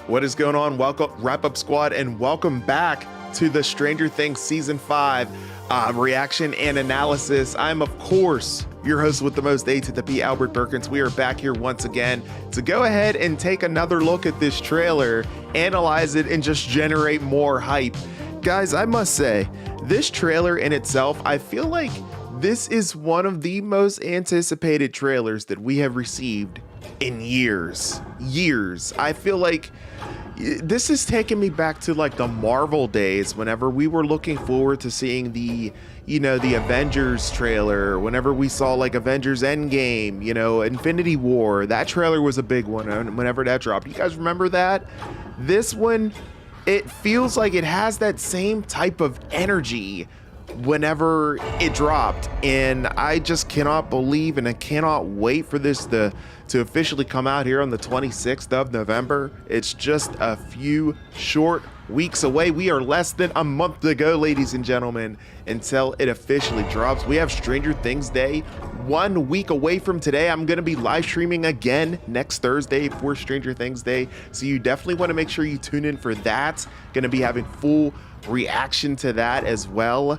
What is going on? Welcome, Wrap Up Squad, and welcome back to the Stranger Things Season 5 reaction and analysis. I'm, of course, your host with the most A to the P, Albert Perkins. We are back here once again to go ahead and take another look at this trailer, analyze it, and just generate more hype. Guys, I must say, this trailer in itself, I feel like this is one of the most anticipated trailers that we have received in years. I feel like this is taking me back to like the Marvel days, whenever we were looking forward to seeing the Avengers trailer, whenever we saw like Avengers Endgame, Infinity War. That trailer was a big one whenever that dropped. You guys remember that? This one, it feels like it has that same type of energy whenever it dropped, and I just cannot believe and I cannot wait for this to officially come out here on the 26th of November. It's just a few short weeks away. We are less than a month to go, ladies and gentlemen, until it officially drops. We have Stranger Things Day 1 week away from today. I'm going to be live streaming again next Thursday for Stranger Things Day, so you definitely want to make sure you tune in for that. Going to be having full reaction to that as well.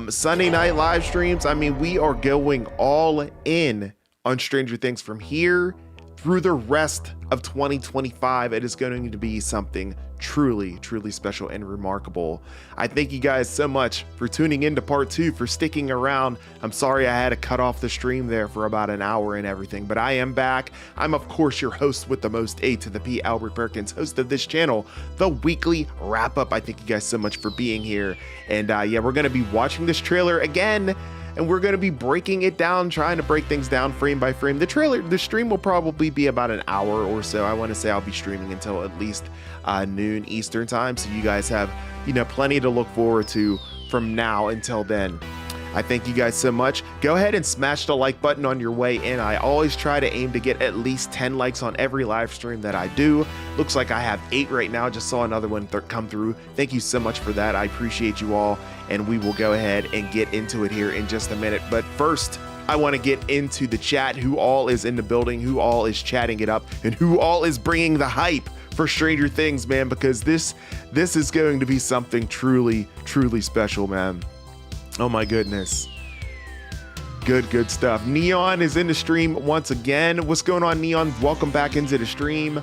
Sunday night live streams, I mean, we are going all in on Stranger Things from here through the rest of 2025. It is going to be something truly special and remarkable. I thank you guys so much for tuning into part 2, for sticking around. I'm sorry I had to cut off the stream there for about an hour and everything, but I am back. I'm, of course, your host with the most A to the P, Albert Perkins, host of this channel, the weekly wrap up. I thank you guys so much for being here. And yeah, we're going to be watching this trailer again, and we're going to be breaking it down, trying to break things down frame by frame. The stream will probably be about an hour or so. I want to say I'll be streaming until at least noon Eastern time, so you guys have plenty to look forward to from now until then. I thank you guys so much. Go ahead and smash the like button on your way in. I always try to aim to get at least 10 likes on every live stream that I do. Looks like I have 8 right now. Just saw another one come through. Thank you so much for that. I appreciate you all, and we will go ahead and get into it here in just a minute. But first, I want to get into the chat, who all is in the building, who all is chatting it up, and who all is bringing the hype for Stranger Things, man, because this is going to be something truly special, man. Oh my goodness. Good stuff. Neon is in the stream once again. What's going on, Neon? Welcome back into the stream.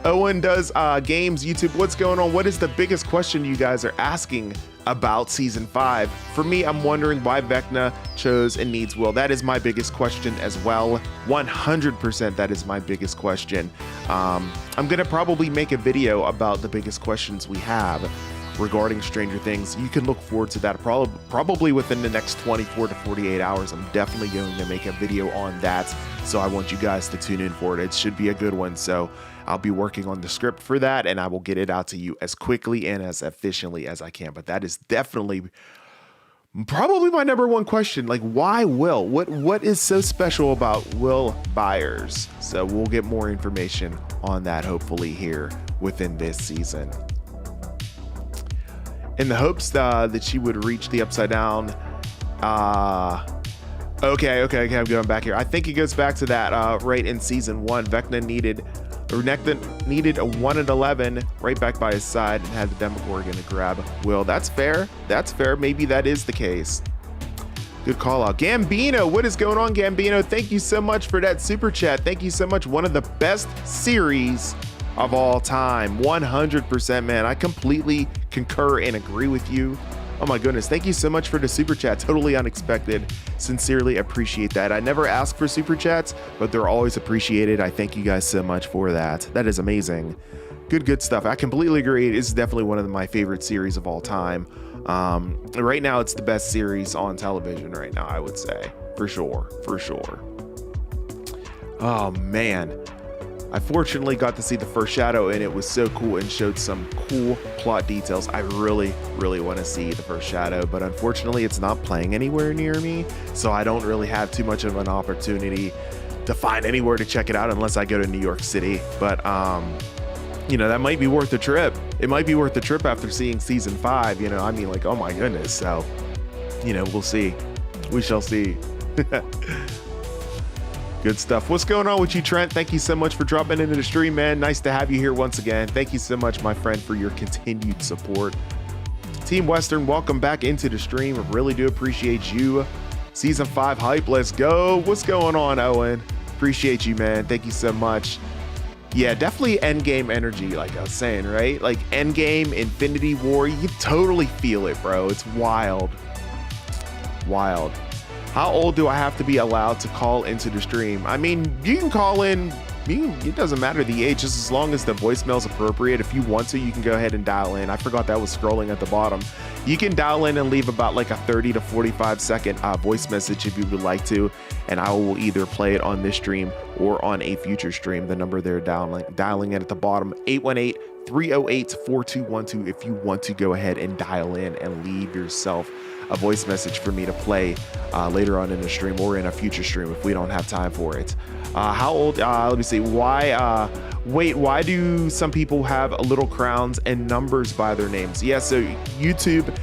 Owen does games YouTube. What's going on? What is the biggest question you guys are asking about season 5? For me, I'm wondering why Vecna chose and needs Will. That is my biggest question as well. 100%, that is my biggest question. I'm gonna probably make a video about the biggest questions we have regarding Stranger Things. You can look forward to that probably within the next 24 to 48 hours. I'm definitely going to make a video on that, so I want you guys to tune in for it. It should be a good one, so I'll be working on the script for that, and I will get it out to you as quickly and as efficiently as I can. But that is definitely probably my number one question. Like, why Will? What is so special about Will Byers? So we'll get more information on that hopefully here within this season. In the hopes that she would reach the Upside Down. Okay, I'm going back here. I think it goes back to that right in season 1. Vecna needed a 1 in 11 right back by his side and had the Demogorgon to grab Will. That's fair. Maybe that is the case. Good call out. Gambino, what is going on, Gambino? Thank you so much for that super chat. Thank you so much. One of the best series of all time. 100%, man. I completely concur and agree with you. Oh my goodness, thank you so much for the super chat. Totally unexpected. Sincerely appreciate that. I never ask for super chats, but they're always appreciated. I thank you guys so much for that. That is amazing. Good stuff. I completely agree. It is definitely one of my favorite series of all time. Right now, it's the best series on television right now, I would say. For sure. Oh man. I fortunately got to see the first shadow, and it was so cool and showed some cool plot details. I really want to see the first shadow, but unfortunately it's not playing anywhere near me, so I don't really have too much of an opportunity to find anywhere to check it out unless I go to New York City. But that might be worth the trip. It might be worth the trip after seeing season 5. I mean, like, oh my goodness. So we'll see. We shall see. Good stuff. What's going on with you, Trent? Thank you so much for dropping into the stream, man. Nice to have you here once again. Thank you so much, my friend, for your continued support. Team Western, welcome back into the stream. I really do appreciate you. Season 5 hype, let's go. What's going on, Owen? Appreciate you, man. Thank you so much. Yeah, definitely endgame energy, like I was saying, right? Like endgame, Infinity War, you totally feel it, bro. It's wild. Wild. How old do I have to be allowed to call into the stream? I mean, you can call in, it doesn't matter the age, just as long as the voicemail is appropriate. If you want to, you can go ahead and dial in. I forgot that was scrolling at the bottom. You can dial in and leave about like a 30 to 45 second voice message if you would like to, and I will either play it on this stream or on a future stream. The number they're dialing in at the bottom, 818-308-4212, if you want to go ahead and dial in and leave yourself a voice message for me to play later on in the stream or in a future stream if we don't have time for it. How old, let me see, why do some people have little crowns and numbers by their names? Yeah, so YouTube,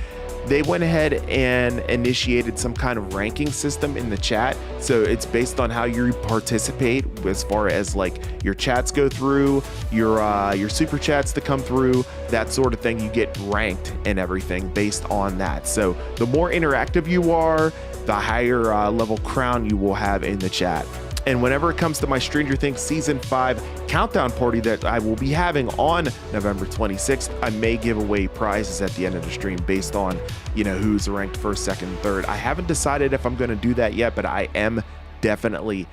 they went ahead and initiated some kind of ranking system in the chat. So it's based on how you participate as far as like your chats go through, your super chats to come through, that sort of thing. You get ranked and everything based on that. So the more interactive you are, the higher level crown you will have in the chat. And whenever it comes to my Stranger Things Season 5 countdown party that I will be having on November 26th, I may give away prizes at the end of the stream based on, you know, who's ranked first, second, and third. I haven't decided if I'm going to do that yet, but I am definitely,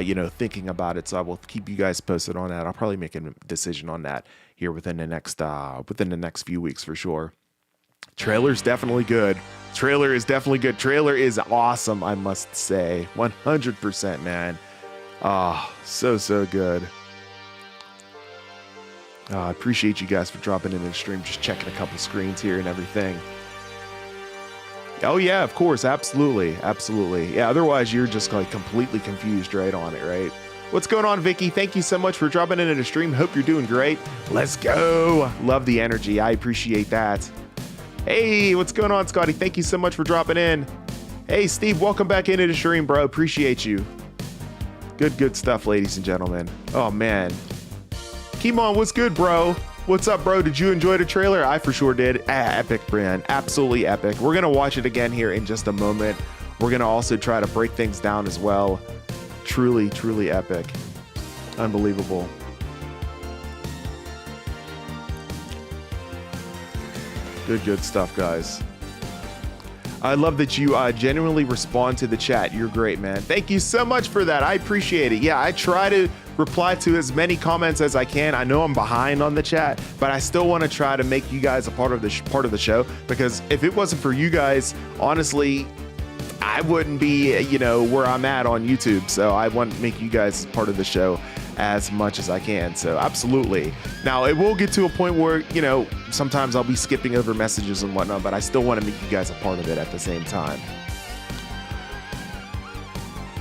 you know, thinking about it. So I will keep you guys posted on that. I'll probably make a decision on that here within the next few weeks for sure. Trailer's definitely good. Trailer is definitely good. Trailer is awesome, I must say. 100%, man. Oh, so good. I appreciate you guys for dropping into the stream, just checking a couple screens here and everything. Oh yeah, of course, absolutely. Yeah, otherwise you're just like completely confused right on it, right? What's going on, Vicky? Thank you so much for dropping into the stream. Hope you're doing great. Let's go. Love the energy. I appreciate that. Hey, what's going on, Scotty? Thank you so much for dropping in. Hey, Steve, welcome back into the stream, bro. Appreciate you. Good stuff, ladies and gentlemen. Oh, man. Kimon, what's good, bro? What's up, bro? Did you enjoy the trailer? I for sure did. Epic, man. Absolutely epic. We're going to watch it again here in just a moment. We're going to also try to break things down as well. Truly epic. Unbelievable. Good stuff, guys. I love that you genuinely respond to the chat. You're great, man. Thank you so much for that. I appreciate it. Yeah, I try to reply to as many comments as I can. I know I'm behind on the chat, but I still want to try to make you guys a part of the show, because if it wasn't for you guys, honestly, I wouldn't be, you know, where I'm at on YouTube. So I want to make you guys part of the show as much as I can. So absolutely. Now it will get to a point where, you know, sometimes I'll be skipping over messages and whatnot, but I still want to make you guys a part of it at the same time.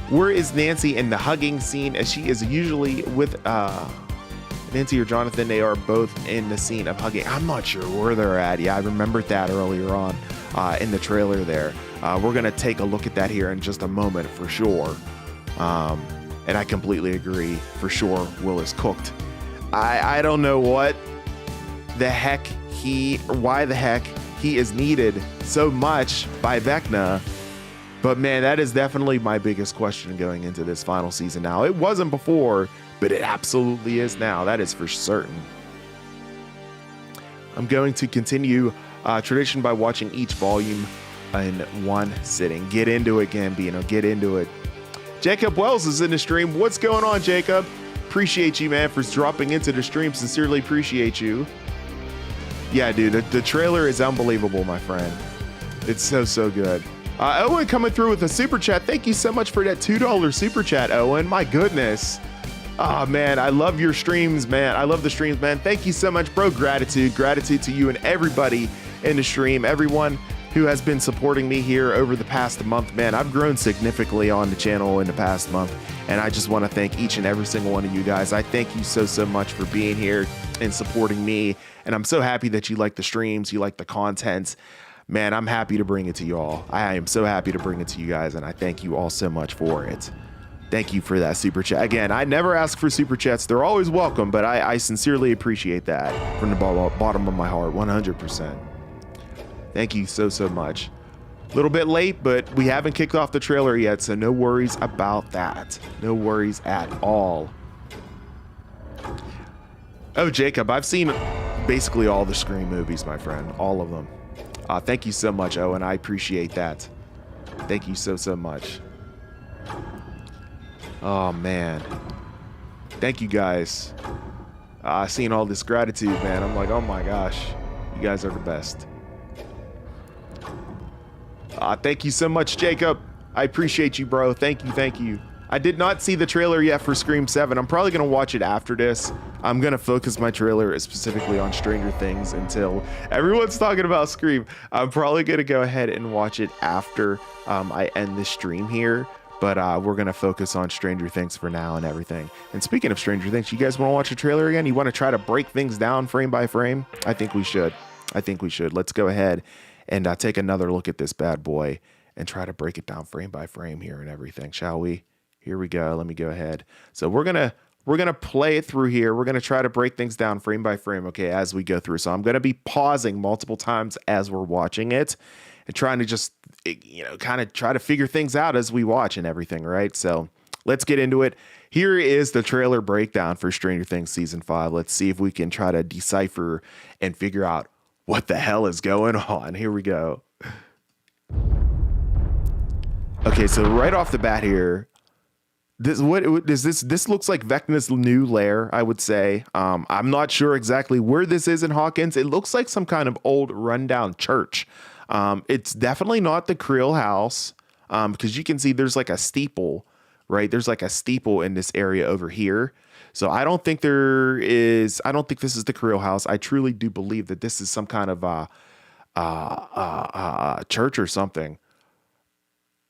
Where is Nancy in the hugging scene? As she is usually with Nancy or Jonathan. They are both in the scene of hugging. I'm not sure where they're at. Yeah, I remembered that earlier on in the trailer there. We're going to take a look at that here in just a moment for sure. And I completely agree. For sure, Will is cooked. I don't know why the heck he is needed so much by Vecna. But man, that is definitely my biggest question going into this final season now. It wasn't before, but it absolutely is now. That is for certain. I'm going to continue tradition by watching each volume in one sitting. Get into it, Gambino. Get into it. Jacob Wells is in the stream. What's going on, Jacob? Appreciate you, man, for dropping into the stream. Sincerely appreciate you. Yeah, dude, the trailer is unbelievable, my friend. It's so good. Owen coming through with a super chat. Thank you so much for that $2 super chat, Owen. My goodness. Oh, man, I love your streams, man. I love the streams, man. Thank you so much, bro. Gratitude to you and everybody in the stream. Everyone who has been supporting me here over the past month, man. I've grown significantly on the channel in the past month, and I just want to thank each and every single one of you guys. I thank you so much for being here and supporting me, and I'm so happy that you like the streams, you like the content. Man, I'm happy to bring it to y'all. I am so happy to bring it to you guys, and I thank you all so much for it. Thank you for that super chat. Again, I never ask for super chats. They're always welcome, but I sincerely appreciate that from the bottom of my heart, 100%. Thank you so much. A little bit late, but we haven't kicked off the trailer yet, so no worries about that. No worries at all. Oh, Jacob, I've seen basically all the Scream movies, my friend. All of them. Thank you so much, Owen. I appreciate that. Thank you so much. Oh, man. Thank you, guys. Seeing all this gratitude, man. I'm like, oh, my gosh. You guys are the best. Thank you so much, Jacob. I appreciate you, bro. Thank you. I did not see the trailer yet for Scream 7. I'm probably going to watch it after this. I'm going to focus my trailer specifically on Stranger Things until everyone's talking about Scream. I'm probably going to go ahead and watch it after I end this stream here. But we're going to focus on Stranger Things for now and everything. And speaking of Stranger Things, you guys want to watch the trailer again? You want to try to break things down frame by frame? I think we should. Let's go ahead and take another look at this bad boy and try to break it down frame by frame here and everything, shall we? Here we go. Let me go ahead. So we're gonna play it through here. We're gonna try to break things down frame by frame, okay, as we go through. So I'm gonna be pausing multiple times as we're watching it and trying to just, kind of try to figure things out as we watch and everything, right? So let's get into it. Here is the trailer breakdown for Stranger Things Season 5. Let's see if we can try to decipher and figure out what the hell is going on. Here we go. Okay, so right off the bat here, this looks like Vecna's new lair, I would say. I'm not sure exactly where this is in Hawkins. It looks like some kind of old rundown church. It's definitely not the Creel house, because you can see there's like a steeple, right? There's like a steeple in this area over here. So I don't think this is the Creel house. I truly do believe that this is some kind of church or something.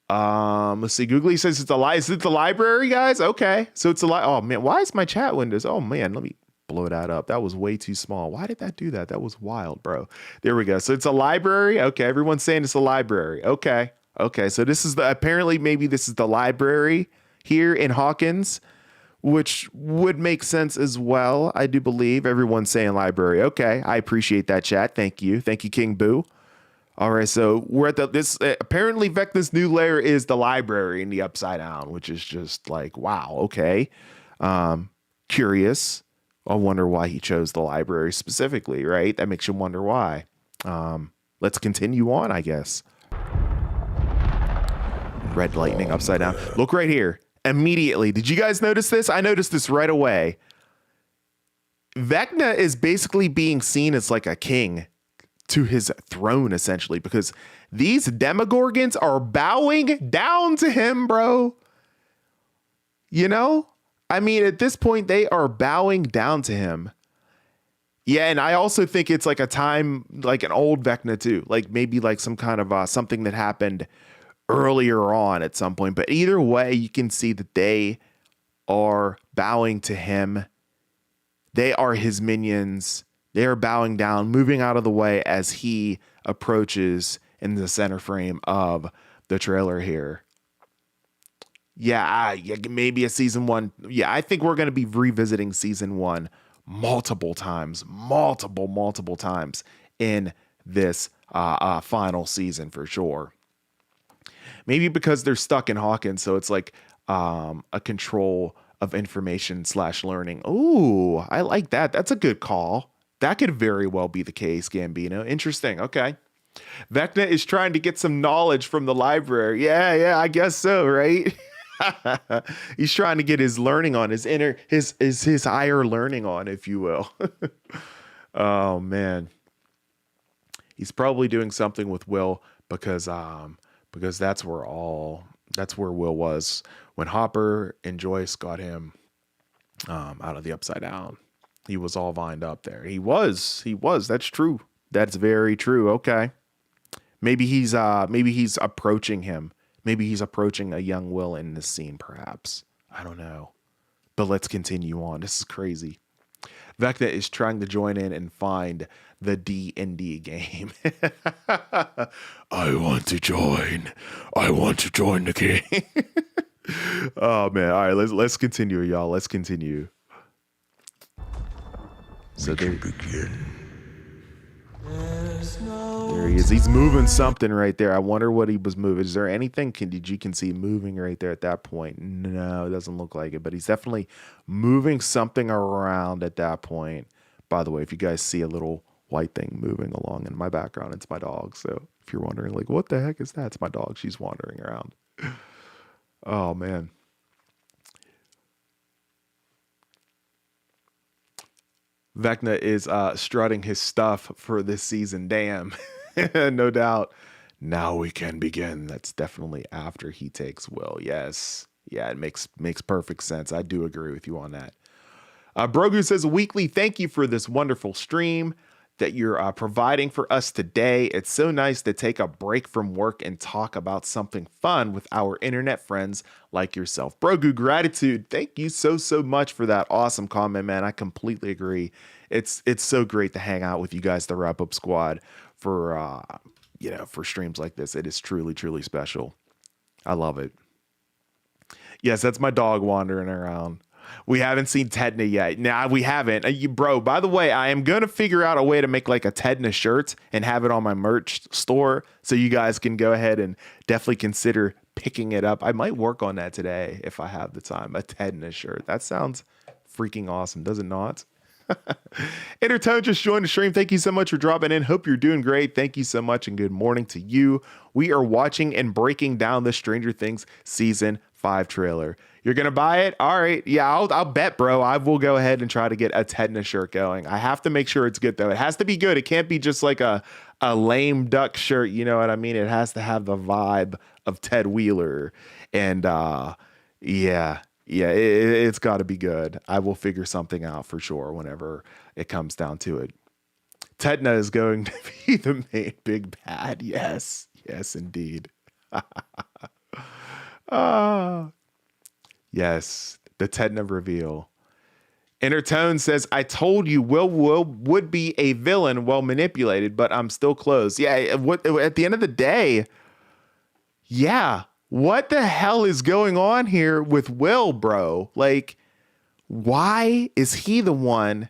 Let's see. Googly says is it the library, guys? Okay. So it's oh man, why is my chat windows? Oh man, let me blow that up. That was way too small. Why did that do that? That was wild, bro. There we go. So it's a library. Okay. Everyone's saying it's a library. Okay. So this is maybe this is the library here in Hawkins, which would make sense as well. I do believe everyone's saying library. Okay. I appreciate that, chat. Thank you, King Boo. All right, so we're at apparently Vecna's new lair is the library in the Upside Down, which is just like, wow, okay. Curious. I wonder why he chose the library specifically, right? That makes you wonder why. Let's continue on, I guess. Red lightning Upside Down. Look right here. Immediately. Did you guys notice this? I noticed this right away. Vecna is basically being seen as like a king to his throne, essentially, because these Demogorgons are bowing down to him, bro. I mean, at this point, they are bowing down to him. Yeah, and I also think it's like a time, like an old Vecna too, like maybe like some kind of something that happened earlier on at some point. But either way, you can see that they are bowing to him. They are his minions. They are bowing down, moving out of the way as he approaches in the center frame of the trailer here. Yeah, maybe a season 1. Yeah, I think we're going to be revisiting season 1 multiple times in this final season for sure. Maybe because they're stuck in Hawkins, so it's like a control of information / learning. Ooh, I like that. That's a good call. That could very well be the case, Gambino. Interesting. Okay. Vecna is trying to get some knowledge from the library. Yeah, I guess so, right? He's trying to get his learning on, his higher learning on, if you will. Oh man. He's probably doing something with Will because that's where Will was when Hopper and Joyce got him out of the Upside Down. He was all vined up there. He was. That's true. That's very true. Okay. Maybe he's approaching him. Maybe he's approaching a young Will in this scene, perhaps. I don't know. But let's continue on. This is crazy. Vecna is trying to join in and find the D&D game. I want to join the game. Oh man. All right, let's continue, y'all. Let's continue. So there he is. He's moving something right there. I wonder what he was moving. Is there anything did you can see moving right there at that point? No, it doesn't look like it, but he's definitely moving something around at that point. By the way, if you guys see a little white thing moving along in my background, it's my dog. So if you're wondering, like, what the heck is that? It's my dog. She's wandering around. Oh man. Vecna is strutting his stuff for this season. Damn. No doubt. Now we can begin. That's definitely after he takes Will. Yes. Yeah, it makes perfect sense. I do agree with you on that. Brogu says, weekly, thank you for this wonderful stream that you're providing for us today. It's so nice to take a break from work and talk about something fun with our internet friends like yourself. Brogu, gratitude. Thank you so much for that awesome comment, man. I completely agree. It's so great to hang out with you guys, the Wrap Up Squad, for for streams like this. It is truly special. I love it. Yes, that's my dog wandering around. We haven't seen Tedna yet. Nah, we haven't. Bro, by the way, I am going to figure out a way to make like a Tedna shirt and have it on my merch store so you guys can go ahead and definitely consider picking it up. I might work on that today if I have the time. A Tedna shirt. That sounds freaking awesome, does it not? Intertone just joined the stream. Thank you so much for dropping in. Hope you're doing great. Thank you so much and good morning to you. We are watching and breaking down the Stranger Things season 5 trailer. You're gonna buy it? All right. Yeah, I'll bet, bro. I will go ahead and try to get a Tedna shirt going. I have to make sure it's good though. It has to be good. It can't be just like a lame duck shirt. You know what I mean? It has to have the vibe of Ted Wheeler. And it's got to be good. I will figure something out for sure whenever it comes down to it. Tedna is going to be the main big bad. Yes, indeed. Yes, the Tedna reveal. Intertone says, I told you Will would be a villain well manipulated, but I'm still close. Yeah, at the end of the day, yeah. What the hell is going on here with Will, bro? Like, why is he the one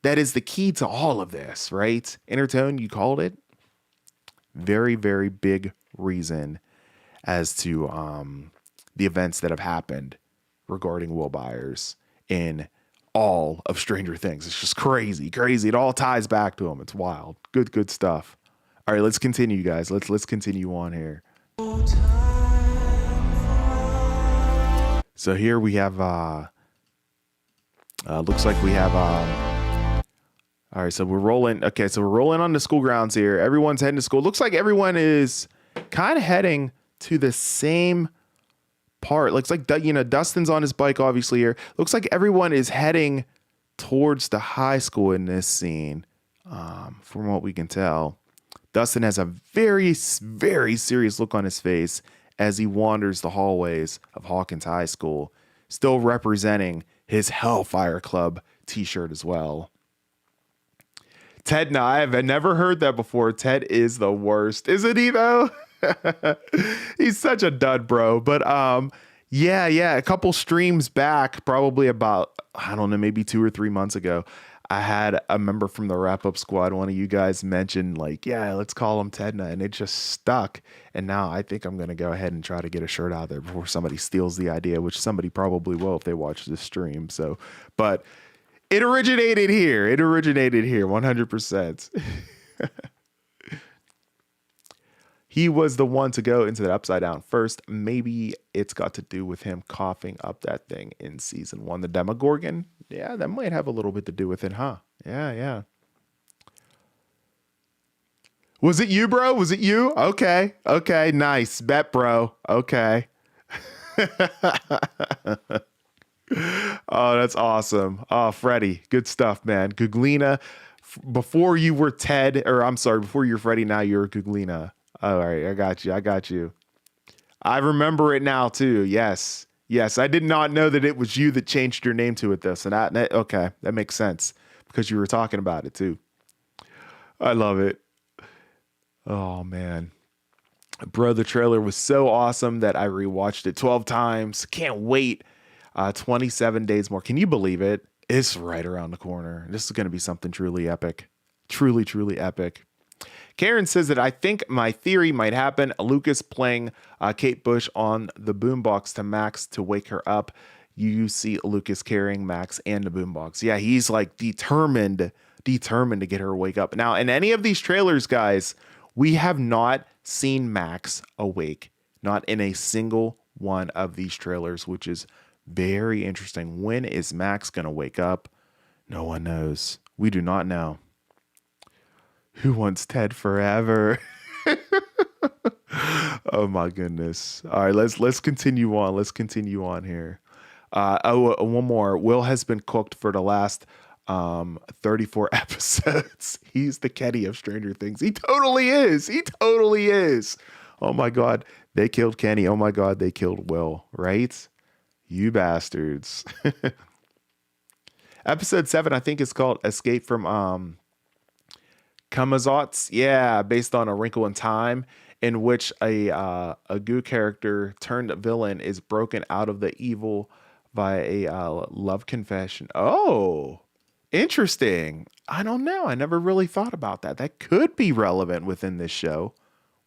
that is the key to all of this, right? Intertone, you called it. Very big reason as to the events that have happened regarding Will Byers in all of Stranger Things. It's just crazy. It all ties back to him. It's wild. Good stuff. All right, let's continue, guys. Let's continue on here. So here we have, looks like we have, all right, so we're rolling. Okay, so we're rolling on the school grounds here. Everyone's heading to school. Looks like everyone is kind of heading to the same part. Looks like, Dustin's on his bike, obviously here. Looks like everyone is heading towards the high school in this scene, from what we can tell. Dustin has a very serious look on his face as he wanders the hallways of Hawkins High School, still representing his Hellfire Club t-shirt as well. Ted, I have never heard that before. Ted is the worst. Isn't he, though? He's such a dud, bro. But yeah, a couple streams back, probably about, I don't know, maybe 2 or 3 months ago, I had a member from the Wrap Up Squad, one of you guys mentioned, like, yeah, let's call him Tedna, and it just stuck. And now I think I'm going to go ahead and try to get a shirt out there before somebody steals the idea, which somebody probably will if they watch this stream. So, but it originated here. 100%. He was the one to go into that upside down first. Maybe it's got to do with him coughing up that thing in season 1. The Demogorgon? Yeah, that might have a little bit to do with it, huh? Yeah. Was it you, bro? Was it you? Okay, nice. Bet, bro. Okay. Oh, that's awesome. Oh, Freddy. Good stuff, man. Googlina. Before you were Ted, or I'm sorry, before you're Freddy, now you're Googlina. All right, I got you. I remember it now too. Yes. I did not know that it was you that changed your name to it though. So okay, that makes sense because you were talking about it too. I love it. Oh man. Bro, the trailer was so awesome that I rewatched it 12 times. Can't wait. 27 days more. Can you believe it? It's right around the corner. This is going to be something truly epic. Truly, truly epic. Karen says that I think my theory might happen. Lucas playing Kate Bush on the boombox to Max to wake her up. You see Lucas carrying Max and the boombox. Yeah, he's like determined to get her to wake up. Now, in any of these trailers, guys, we have not seen Max awake. Not in a single one of these trailers, which is very interesting. When is Max going to wake up? No one knows. We do not know. Who wants Ted forever? Oh my goodness. All right, let's continue on. Let's continue on here. One more. Will has been cooked for the last 34 episodes. He's the Kenny of Stranger Things. He totally is. He totally is. Oh my God. They killed Kenny. Oh my God. They killed Will, right? You bastards. Episode 7, I think it's called Escape from Kamazotz. Yeah, based on A Wrinkle in Time, in which a goo character turned villain is broken out of the evil via a love confession. Oh, interesting. I don't know. I never really thought about that. That could be relevant within this show.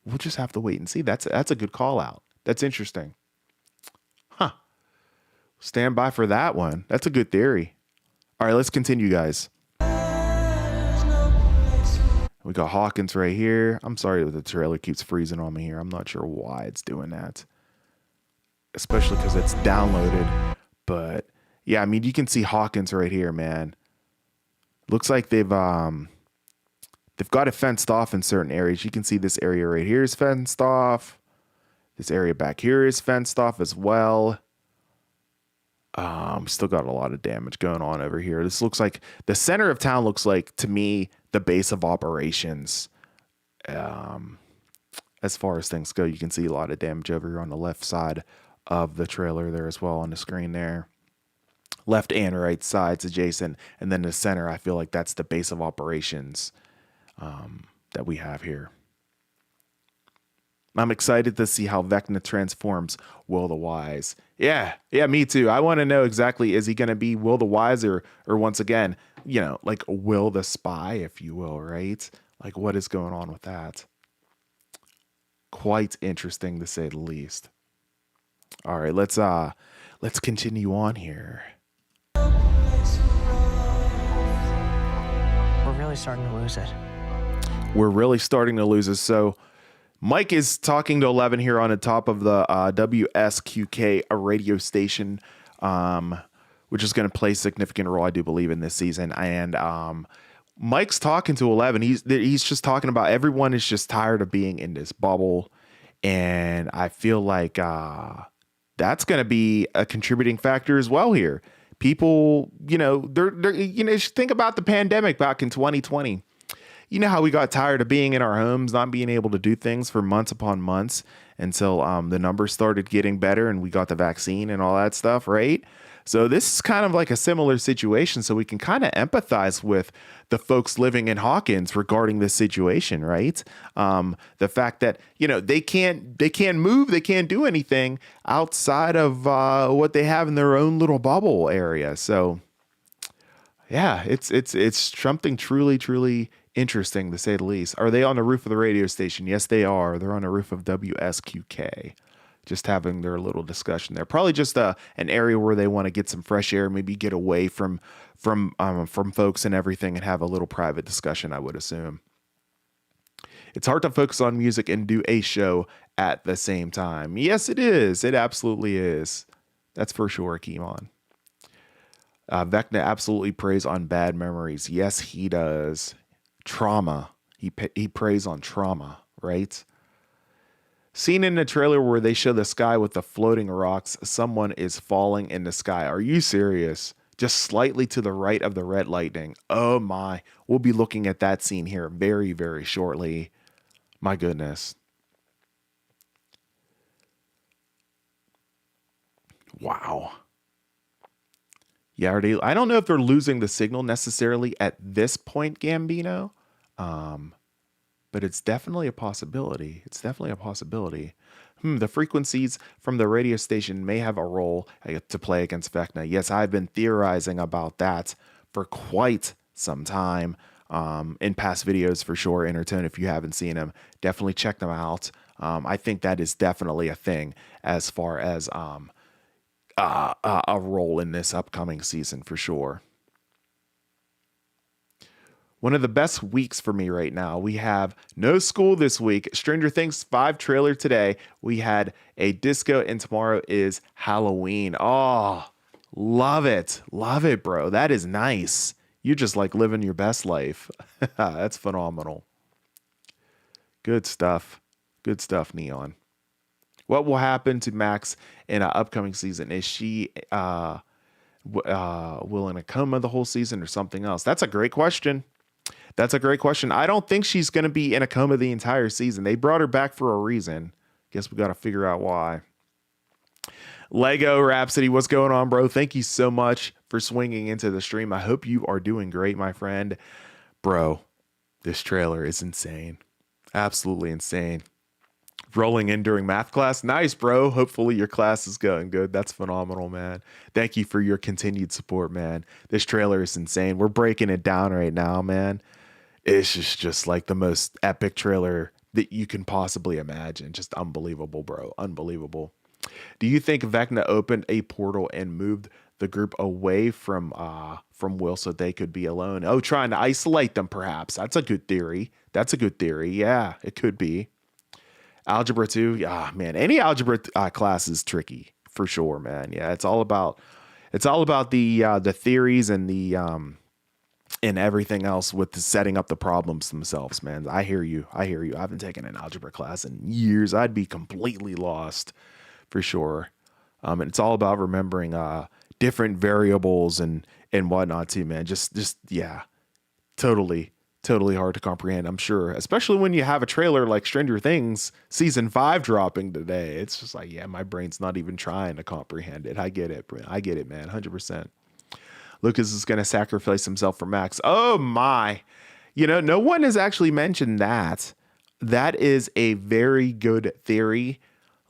We'll just have to wait and see. That's a good call out. That's interesting. Huh. Stand by for that one. That's a good theory. All right, let's continue, guys. We got Hawkins right here. I'm sorry that the trailer keeps freezing on me here. I'm not sure why it's doing that. Especially because it's downloaded. But yeah, I mean, you can see Hawkins right here, man. Looks like they've got it fenced off in certain areas. You can see this area right here is fenced off. This area back here is fenced off as well. Still got a lot of damage going on over here. This looks like the center of town looks like, to me, the base of operations. As far as things go, you can see a lot of damage over here on the left side of the trailer there as well on the screen there. Left and right sides adjacent. And then the center, I feel like that's the base of operations that we have here. I'm excited to see how Vecna transforms Will the Wise. Yeah, me too. I want to know exactly, is he going to be Will the Wise or once again, like Will the Spy, if you will, right? Like what is going on with that? Quite interesting to say the least. All right, let's continue on here. We're really starting to lose it. We're really starting to lose it. So Mike is talking to 11 here on the top of the WSQK, a radio station, which is going to play a significant role, I do believe, in this season. And Mike's talking to 11. He's just talking about everyone is just tired of being in this bubble. And I feel like that's going to be a contributing factor as well here. People, they're think about the pandemic back in 2020. You know how we got tired of being in our homes, not being able to do things for months upon months until the numbers started getting better and we got the vaccine and all that stuff, right? So this is kind of like a similar situation. So we can kind of empathize with the folks living in Hawkins regarding this situation, right? The fact that, they can't move, they can't do anything outside of what they have in their own little bubble area. So yeah, it's something truly, truly interesting to say the least. Are they on the roof of the radio station? Yes, they are. They're on the roof of WSQK, just having their little discussion there. Probably just an area where they want to get some fresh air, maybe get away from folks and everything, and have a little private discussion, I would assume. It's hard to focus on music and do a show at the same time. Yes, it is. It absolutely is. That's for sure, Kimon. Vecna absolutely preys on bad memories. Yes, he does. Trauma. He preys on trauma, right? Seen in the trailer where they show the sky with the floating rocks, someone is falling in the sky. Are you serious? Just slightly to the right of the red lightning. Oh my. We'll be looking at that scene here very, very shortly. My goodness. Wow. Yeah, I don't know if they're losing the signal necessarily at this point, Gambino. But but it's definitely a possibility. It's definitely a possibility. The frequencies from the radio station may have a role to play against Vecna. Yes, I've been theorizing about that for quite some time in past videos for sure. Intertone, if you haven't seen them, definitely check them out. I think that is definitely a thing as far as a role in this upcoming season for sure. One of the best weeks for me right now. We have no school this week. Stranger Things 5 trailer today. We had a disco, and tomorrow is Halloween. Oh, love it. Love it, bro. That is nice. You're just like living your best life. That's phenomenal. Good stuff. Good stuff, Neon. What will happen to Max in an upcoming season? Is she will in a coma the whole season or something else? That's a great question. That's a great question. I don't think she's going to be in a coma the entire season. They brought her back for a reason. Guess we got to figure out why. Lego Rhapsody, what's going on, bro? Thank you so much for swinging into the stream. I hope you are doing great, my friend. Bro, this trailer is insane. Absolutely insane. Rolling in during math class. Nice, bro. Hopefully your class is going good. That's phenomenal, man. Thank you for your continued support, man. This trailer is insane. We're breaking it down right now, man. It's just like the most epic trailer that you can possibly imagine. Just unbelievable, bro. Unbelievable. Do you think Vecna opened a portal and moved the group away from Will so they could be alone? Oh, trying to isolate them, perhaps. That's a good theory. That's a good theory. Yeah, it could be. Algebra 2. Ah, man, any algebra class is tricky for sure, man. Yeah, it's all about the theories and the and everything else with the setting up the problems themselves, man. I hear you. I haven't taken an algebra class in years. I'd be completely lost for sure. And it's all about remembering different variables and whatnot too, man. Just yeah, totally hard to comprehend, I'm sure, especially when you have a trailer like Stranger Things season 5 dropping today. It's just like, yeah, my brain's not even trying to comprehend it. I get it, man. 100%. Lucas is going to sacrifice himself for Max. Oh my. No one has actually mentioned that. That is a very good theory.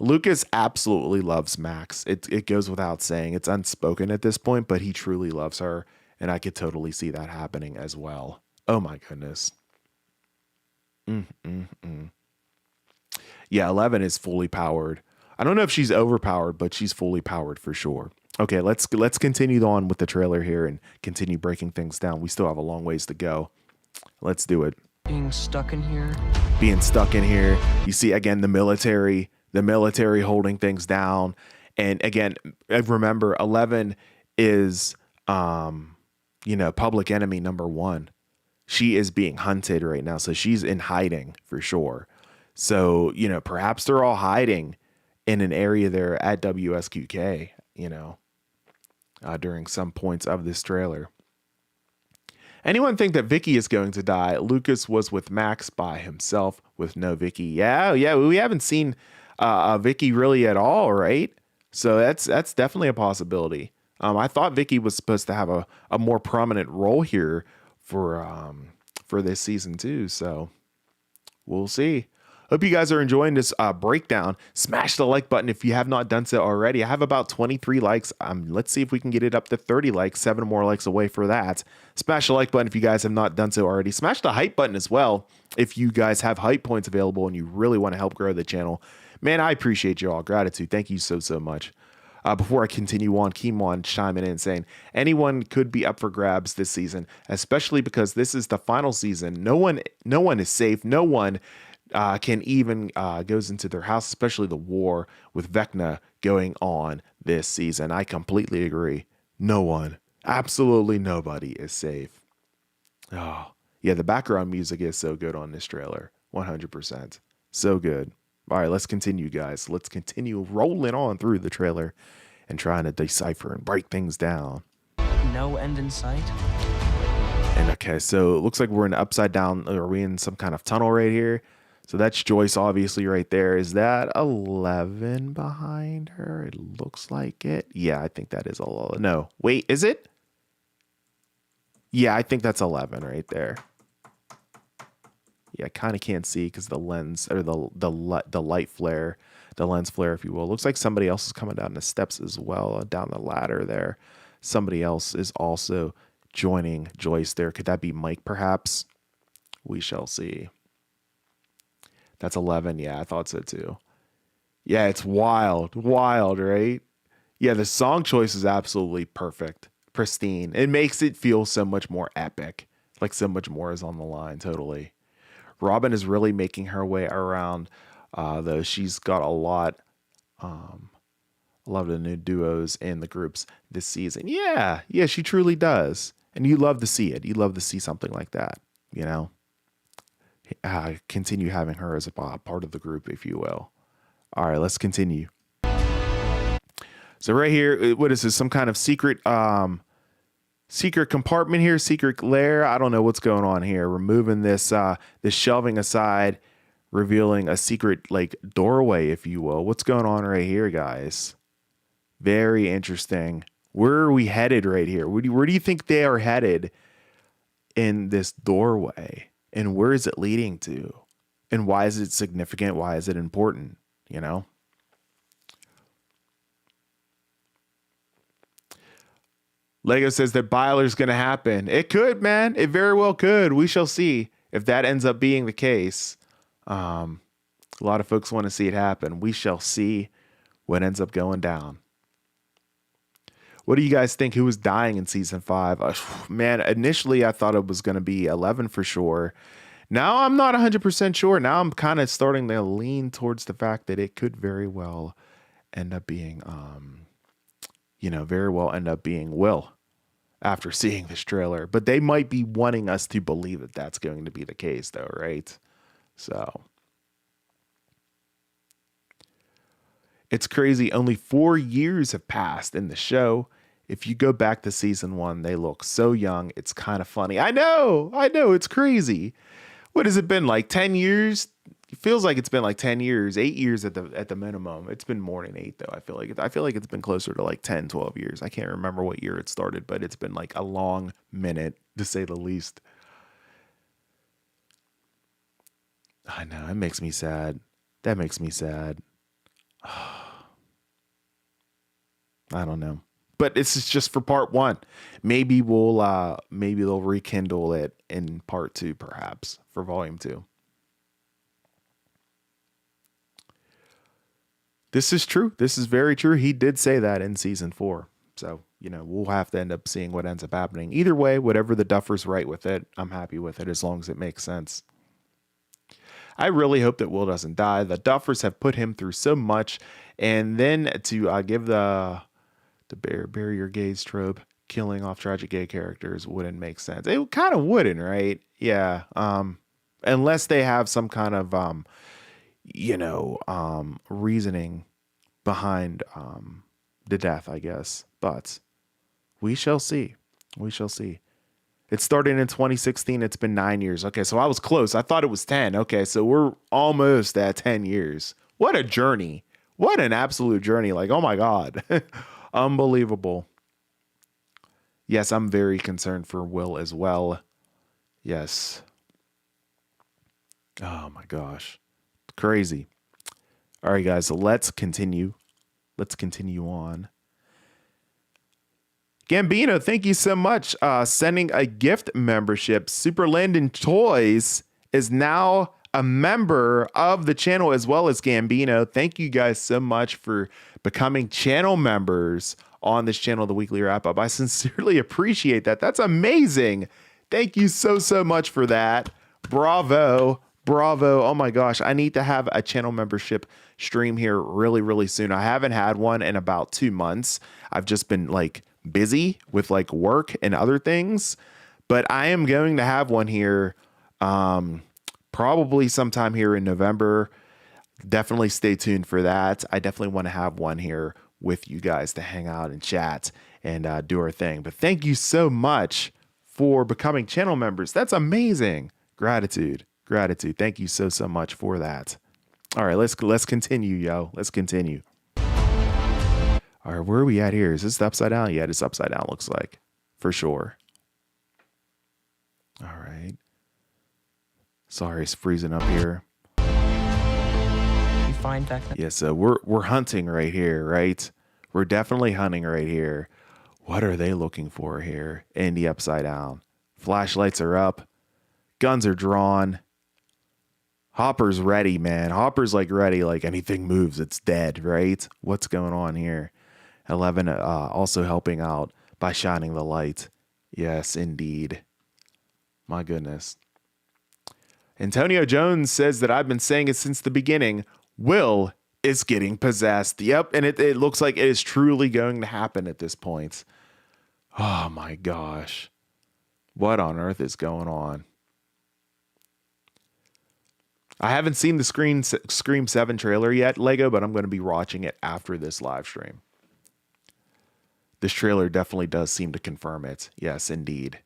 Lucas absolutely loves Max. It goes without saying. It's unspoken at this point, but he truly loves her, and I could totally see that happening as well. Oh my goodness. Yeah, 11 is fully powered. I don't know if she's overpowered, but she's fully powered for sure. Okay, let's continue on with the trailer here and continue breaking things down. We still have a long ways to go. Let's do it. Being stuck in here. You see again the military holding things down. And again, remember 11 is public enemy number 1. She is being hunted right now, so she's in hiding for sure. So, perhaps they're all hiding in an area there at WSQK, during some points of this trailer. Anyone think that Vicky is going to die? Lucas was with Max by himself with no Vicky. Yeah, we haven't seen Vicky really at all, right? So that's definitely a possibility. I thought Vicky was supposed to have a more prominent role here for this season too. So we'll see. Hope you guys are enjoying this breakdown. Smash the like button if you have not done so already. I have about 23 likes. Let's see if we can get it up to 30 likes. 7 more likes away for that. Smash the like button if you guys have not done so already. Smash the hype button as well if you guys have hype points available and you really want to help grow the channel. Man, I appreciate you all. Gratitude. Thank you so much. Before I continue on, Keemon chiming in saying anyone could be up for grabs this season, especially because this is the final season. No one is safe. No one can even goes into their house, especially the war with Vecna going on this season. I completely agree. No one, absolutely nobody is safe. Oh, yeah, the background music is so good on this trailer. 100%. So good. All right, let's continue, guys. Let's continue rolling on through the trailer and trying to decipher and break things down. No end in sight. And okay, so it looks like we're in upside down. Are we in some kind of tunnel right here? So that's Joyce, obviously, right there. Is that 11 behind her? It looks like it. Yeah, I think that is 11. No, wait, is it? Yeah, I think that's 11 right there. Yeah, I kind of can't see because the lens or the light flare, the lens flare, if you will. Looks like somebody else is coming down the steps as well, down the ladder there. Somebody else is also joining Joyce there. Could that be Mike, perhaps? We shall see. That's 11. Yeah, I thought so too. Yeah, it's wild, right? Yeah, the song choice is absolutely perfect, pristine. It makes it feel so much more epic, like so much more is on the line. Totally. Robin is really making her way around, though. She's got a lot of the new duos in the groups this season. Yeah, she truly does. And you love to see it. You love to see something like that, you know? Continue having her as a part of the group, if you will. All right, let's continue. So right here, what is this? Some kind of secret compartment here, secret lair. I don't know what's going on here. Removing this shelving aside, revealing a secret like doorway, if you will. What's going on right here, guys? Very interesting. Where are we headed right here? Where do you think they are headed in this doorway? And where is it leading to? And why is it significant? Why is it important? You know? Lego says that Byler's going to happen. It could, man. It very well could. We shall see if that ends up being the case. A lot of folks want to see it happen. We shall see what ends up going down. What do you guys think? Who was dying in season 5? Man, initially I thought it was going to be 11 for sure. Now I'm not 100% sure. Now I'm kind of starting to lean towards the fact that it could very well end up being, Will after seeing this trailer. But they might be wanting us to believe that that's going to be the case, though, right? So it's crazy. Only 4 years have passed in the show. If you go back to season 1, they look so young. It's kind of funny. I know. It's crazy. What has it been, like 10 years? It feels like it's been like 10 years, 8 years at the minimum. It's been more than 8 though. I feel like it's been closer to like 10, 12 years. I can't remember what year it started, but it's been like a long minute to say the least. I know, it makes me sad. That makes me sad. I don't know. But this is just for part 1. Maybe they'll rekindle it in part 2, perhaps, for volume 2. This is true. This is very true. He did say that in season 4. So, we'll have to end up seeing what ends up happening. Either way, whatever the Duffers write with it, I'm happy with it as long as it makes sense. I really hope that Will doesn't die. The Duffers have put him through so much. And then to give the bury your gays trope, killing off tragic gay characters wouldn't make sense. It kind of wouldn't, right? Yeah. Unless they have some kind of, reasoning behind the death, I guess. But we shall see. We shall see. It started in 2016. It's been 9 years. Okay, so I was close. I thought it was 10. Okay, so we're almost at 10 years. What a journey. What an absolute journey. Like, oh my God. Unbelievable. Yes, I'm very concerned for Will as well. Yes. Oh my gosh. Crazy. All right, guys, so let's continue. Let's continue on. Gambino, thank you so much. Sending a gift membership. Super Landon Toys is now a member of the channel as well as Gambino. Thank you guys so much for becoming channel members on this channel, The Weekly Wrap Up. I sincerely appreciate that. That's amazing. Thank you so much for that. Bravo. Oh my gosh. I need to have a channel membership stream here really, really soon. I haven't had one in about 2 months. I've just been like busy with like work and other things, but I am going to have one here probably sometime here in November. Definitely stay tuned for that. I definitely want to have one here with you guys to hang out and chat and do our thing. But thank you so much for becoming channel members. That's amazing. Gratitude. Thank you so much for that. All right, let's continue, yo. Let's continue. All right, where are we at here? Is this upside down? Yeah, it's upside down, looks like. For sure. All right. Sorry, it's freezing up here. You find Vecna? Yeah, so we're hunting right here, right? We're definitely hunting right here. What are they looking for here in the Upside Down? Flashlights are up. Guns are drawn. Hopper's ready, man. Hopper's like ready. Like anything moves, it's dead, right? What's going on here? 11 also helping out by shining the light. Yes, indeed. My goodness. Antonio Jones says that I've been saying it since the beginning. Will is getting possessed. Yep, and it looks like it is truly going to happen at this point. Oh my gosh. What on earth is going on? I haven't seen the Scream 7 trailer yet, Lego, but I'm going to be watching it after this live stream. This trailer definitely does seem to confirm it. Yes, indeed.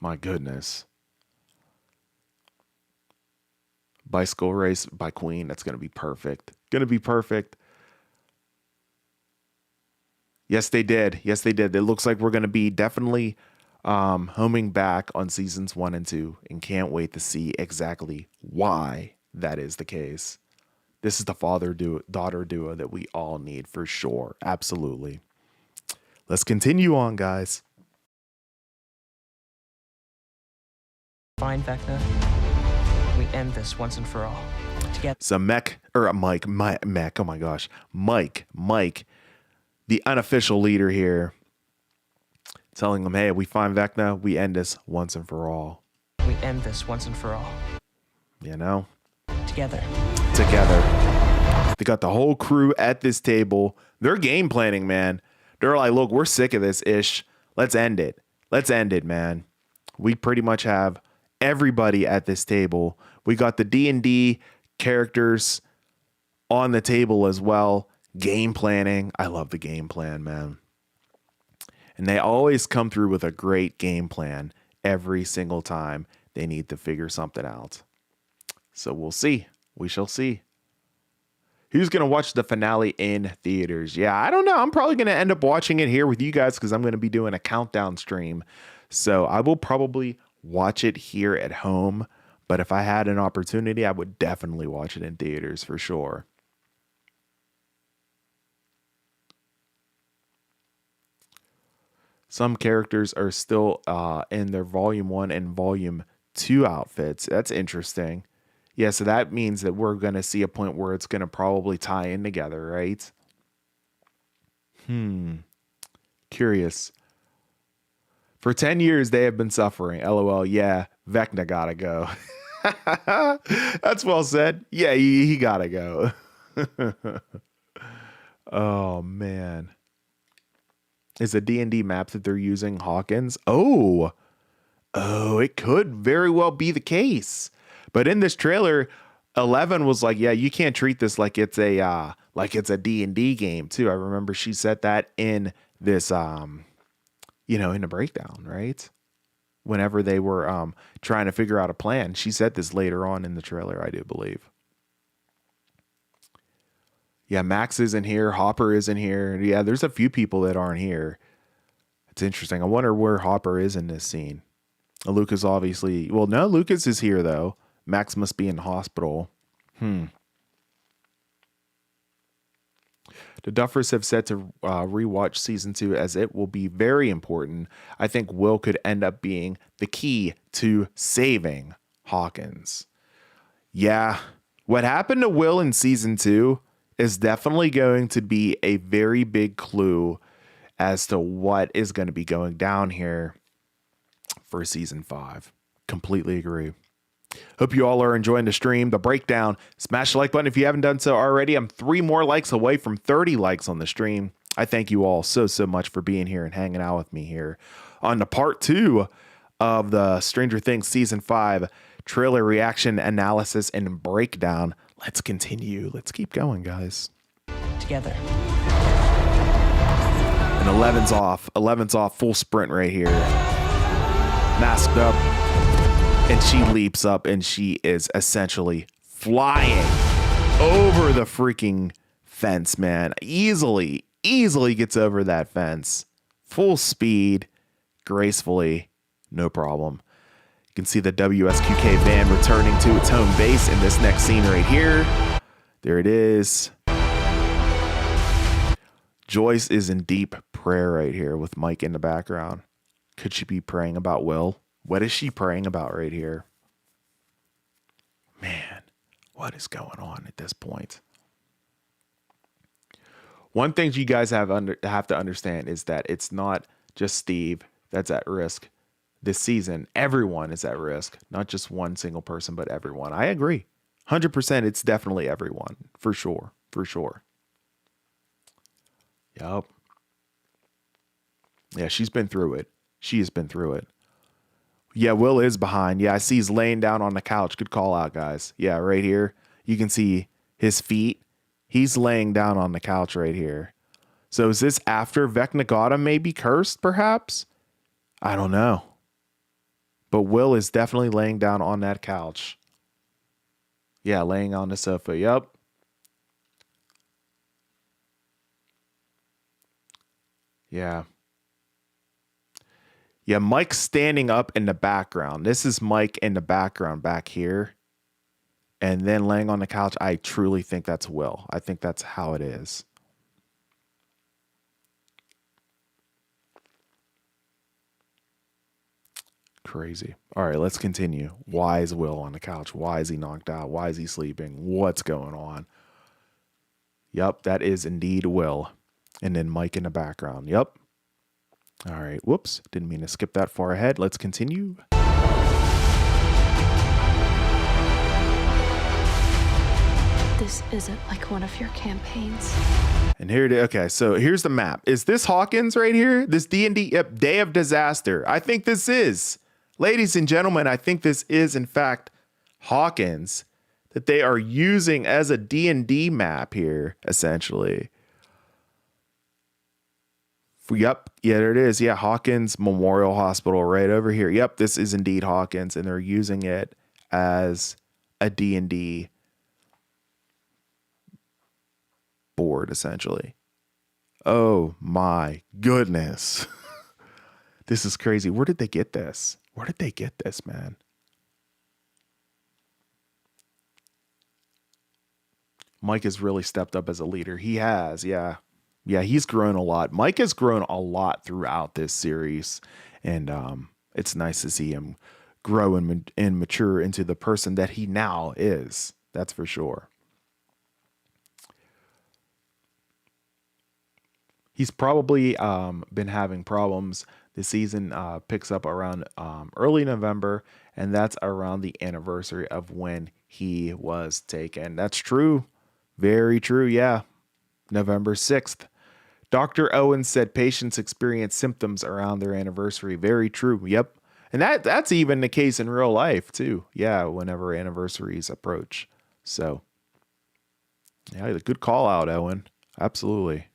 My goodness. Bicycle race by Queen. That's going to be perfect. Going to be perfect. Yes, they did. Yes, they did. It looks like we're going to be definitely homing back on seasons 1 and 2, and can't wait to see exactly why that is the case. This is the father-daughter duo that we all need for sure. Absolutely. Let's continue on, guys. Find Vecna. We end this once and for all. Together. So Mike, oh my gosh. Mike, the unofficial leader here, telling them, hey, we find Vecna, we end this once and for all. We end this once and for all. You know? Together. They got the whole crew at this table. They're game planning, man. They're like, look, we're sick of this ish. Let's end it. Man. We pretty much have everybody at this table. We got the D&D characters on the table as well. Game planning. I love the game plan, man. And they always come through with a great game plan every single time they need to figure something out. So we'll see. We shall see. Who's going to watch the finale in theaters? Yeah, I don't know. I'm probably going to end up watching it here with you guys because I'm going to be doing a countdown stream. So I will probably watch it here at home. But if I had an opportunity, I would definitely watch it in theaters for sure. Some characters are still in their Volume 1 and Volume 2 outfits. That's interesting. Yeah, so that means that we're going to see a point where it's going to probably tie in together, right? Curious. For 10 years, they have been suffering. LOL, yeah, Vecna gotta go. That's well said. Yeah, he gotta go. Oh, man. Is a D&D map that they're using Hawkins? Oh, it could very well be the case. But in this trailer, 11 was like, yeah, you can't treat this like it's a D&D game too. I remember she said that in this in the breakdown, right? Whenever they were trying to figure out a plan. She said this later on in the trailer, I do believe. Yeah, Max isn't here. Hopper isn't here. Yeah, there's a few people that aren't here. It's interesting. I wonder where Hopper is in this scene. Lucas obviously... Well, no, Lucas is here, though. Max must be in hospital. The Duffers have said to rewatch season 2 as it will be very important. I think Will could end up being the key to saving Hawkins. Yeah, what happened to Will in season 2 is definitely going to be a very big clue as to what is going to be going down here for season 5. Completely agree. Hope you all are enjoying the stream, the breakdown. Smash the like button if you haven't done so already. I'm 3 more likes away from 30 likes on the stream. I thank you all so much for being here and hanging out with me here on the part 2 of the Stranger Things season 5 trailer reaction, analysis, and breakdown. Let's continue. Let's keep going, guys. Together. And 11's off. 11's off. Full sprint right here. Masked up. And she leaps up and she is essentially flying over the freaking fence, man. Easily gets over that fence. Full speed, gracefully, no problem. You can see the WSQK van returning to its home base in this next scene right here. There it is. Joyce is in deep prayer right here with Mike in the background. Could she be praying about Will? What is she praying about right here? Man, what is going on at this point? One thing you guys have to understand is that it's not just Steve that's at risk this season. Everyone is at risk, not just one single person, but everyone. I agree. 100%, it's definitely everyone, for sure, for sure. Yup. Yeah, she's been through it. She has been through it. Yeah, Will is behind. Yeah, I see he's laying down on the couch. Good call out, guys. Yeah, right here. You can see his feet. He's laying down on the couch right here. So is this after Vecna got him maybe cursed, perhaps? I don't know. But Will is definitely laying down on that couch. Yeah, laying on the sofa. Yep. Yeah. Yeah, Mike's standing up in the background. This is Mike in the background back here. And then laying on the couch, I truly think that's Will. I think that's how it is. Crazy. All right, let's continue. Why is Will on the couch? Why is he knocked out? Why is he sleeping? What's going on? Yep, that is indeed Will. And then Mike in the background. Yep. All right. Whoops. Didn't mean to skip that far ahead. Let's continue. This isn't like one of your campaigns. And here it is. Okay, so here's the map. Is this Hawkins right here? This D&D, yep, Day of Disaster. I think this is. Ladies and gentlemen, I think this is, in fact, Hawkins that they are using as a D&D map here, essentially. Yep, yeah, there it is. Yeah, Hawkins Memorial Hospital right over here. Yep, this is indeed Hawkins, and they're using it as a D&D board, essentially. Oh my goodness. This is crazy. Where did they get this? Where did they get this, man? Mike has really stepped up as a leader. He has, yeah. Yeah, he's grown a lot. Mike has grown a lot throughout this series, and it's nice to see him grow and mature into the person that he now is. That's for sure. He's probably been having problems. The season picks up around early November, and that's around the anniversary of when he was taken. That's true. Very true, yeah. November 6th. Dr. Owens said patients experience symptoms around their anniversary. Very true. Yep. And that's even the case in real life, too. Yeah, whenever anniversaries approach. So, yeah, good call out, Owen. Absolutely.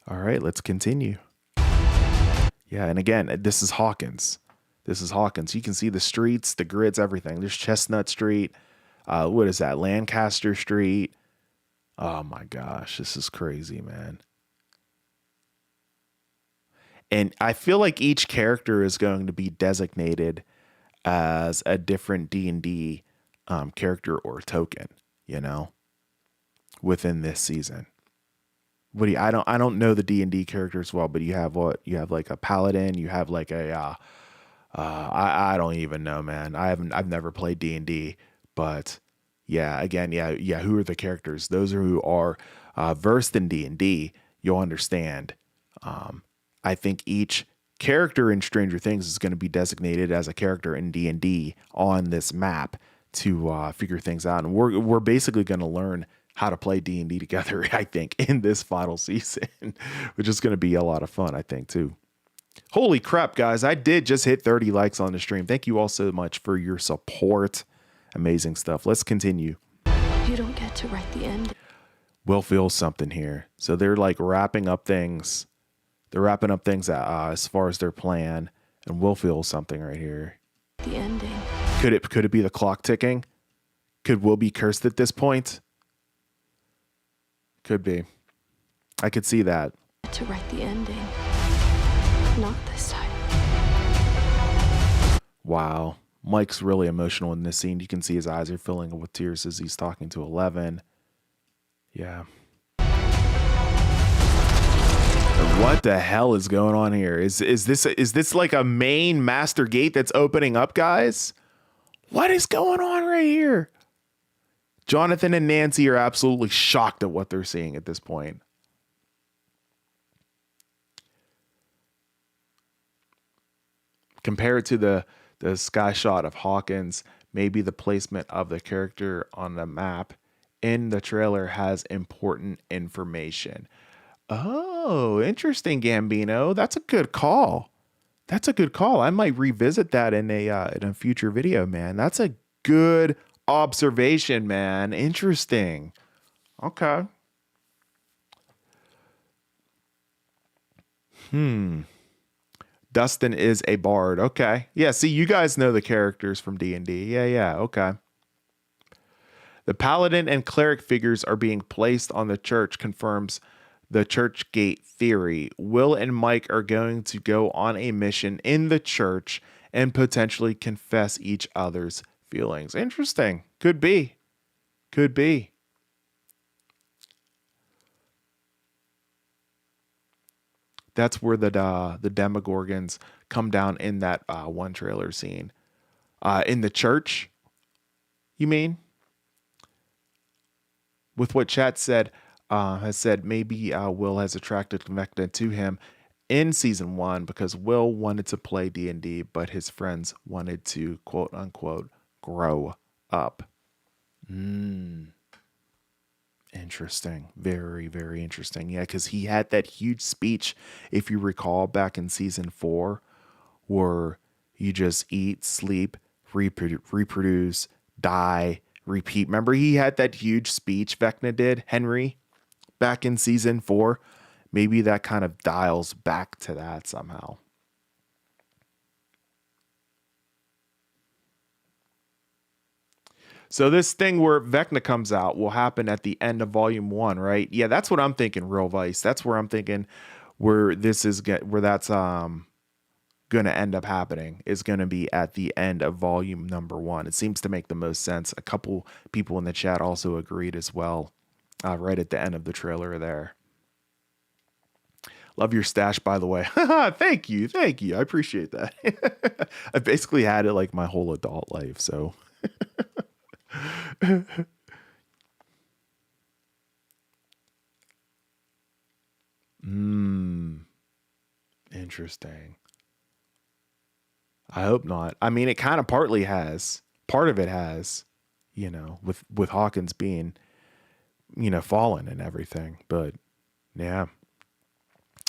All right, let's continue. Yeah, and again, this is Hawkins. This is Hawkins. You can see the streets, the grids, everything. There's Chestnut Street. What is that? Lancaster Street. Oh my gosh, this is crazy, man. And I feel like each character is going to be designated as a different D&D character or token, you know, within this season. What do you, I don't know the D&D characters well, but you have like a paladin, you have like a I don't even know, man. I've never played D&D, but yeah, again, yeah. Who are the characters? Those who are versed in D&D, you'll understand. I think each character in Stranger Things is going to be designated as a character in D&D on this map to figure things out, and we're basically going to learn how to play D&D together. I think in this final season, which is going to be a lot of fun. I think too. Holy crap, guys! I did just hit 30 likes on the stream. Thank you all so much for your support. Amazing stuff. Let's continue. You don't get to write the end. Will feels something here. So they're like wrapping up things. They're wrapping up things as far as their plan. And Will feels something right here. The ending. Could it be the clock ticking? Could Will be cursed at this point? Could be. I could see that. To write the ending. Not this time. Wow. Mike's really emotional in this scene. You can see his eyes are filling up with tears as he's talking to Eleven. Yeah. What the hell is going on here? Is this like a main master gate that's opening up, guys? What is going on right here? Jonathan and Nancy are absolutely shocked at what they're seeing at this point. Compared to the sky shot of Hawkins, maybe the placement of the character on the map in the trailer has important information. Oh, interesting, Gambino. That's a good call. That's a good call. I might revisit that in a future video, man. That's a good observation, man. Interesting. Okay. Dustin is a bard. Okay. Yeah, see, you guys know the characters from D&D. Yeah, okay. The paladin and cleric figures are being placed on the church, confirms the church gate theory. Will and Mike are going to go on a mission in the church and potentially confess each other's feelings. Interesting. Could be. Could be. That's where the Demogorgons come down in that one trailer scene. In the church, you mean? With what chat said, has said maybe Will has attracted Vecna to him in season 1 because Will wanted to play D&D, but his friends wanted to quote unquote grow up. Interesting. Very, very interesting. Yeah, because he had that huge speech, if you recall, back in season 4, where you just eat, sleep, reproduce, die, repeat. Remember, he had that huge speech, Vecna did, Henry, back in season 4. Maybe that kind of dials back to that somehow. So this thing where Vecna comes out will happen at the end of volume 1, right? Yeah, that's what I'm thinking, Real Vice. That's where I'm thinking where this is where that's going to end up happening is going to be at the end of volume number 1. It seems to make the most sense. A couple people in the chat also agreed as well, right at the end of the trailer there. Love your stash, by the way. Thank you. Thank you. I appreciate that. I basically had it like my whole adult life, so... Interesting. I hope not. I mean, it kind of partly has. Part of it has, you know, with Hawkins being, you know, fallen and everything. But yeah.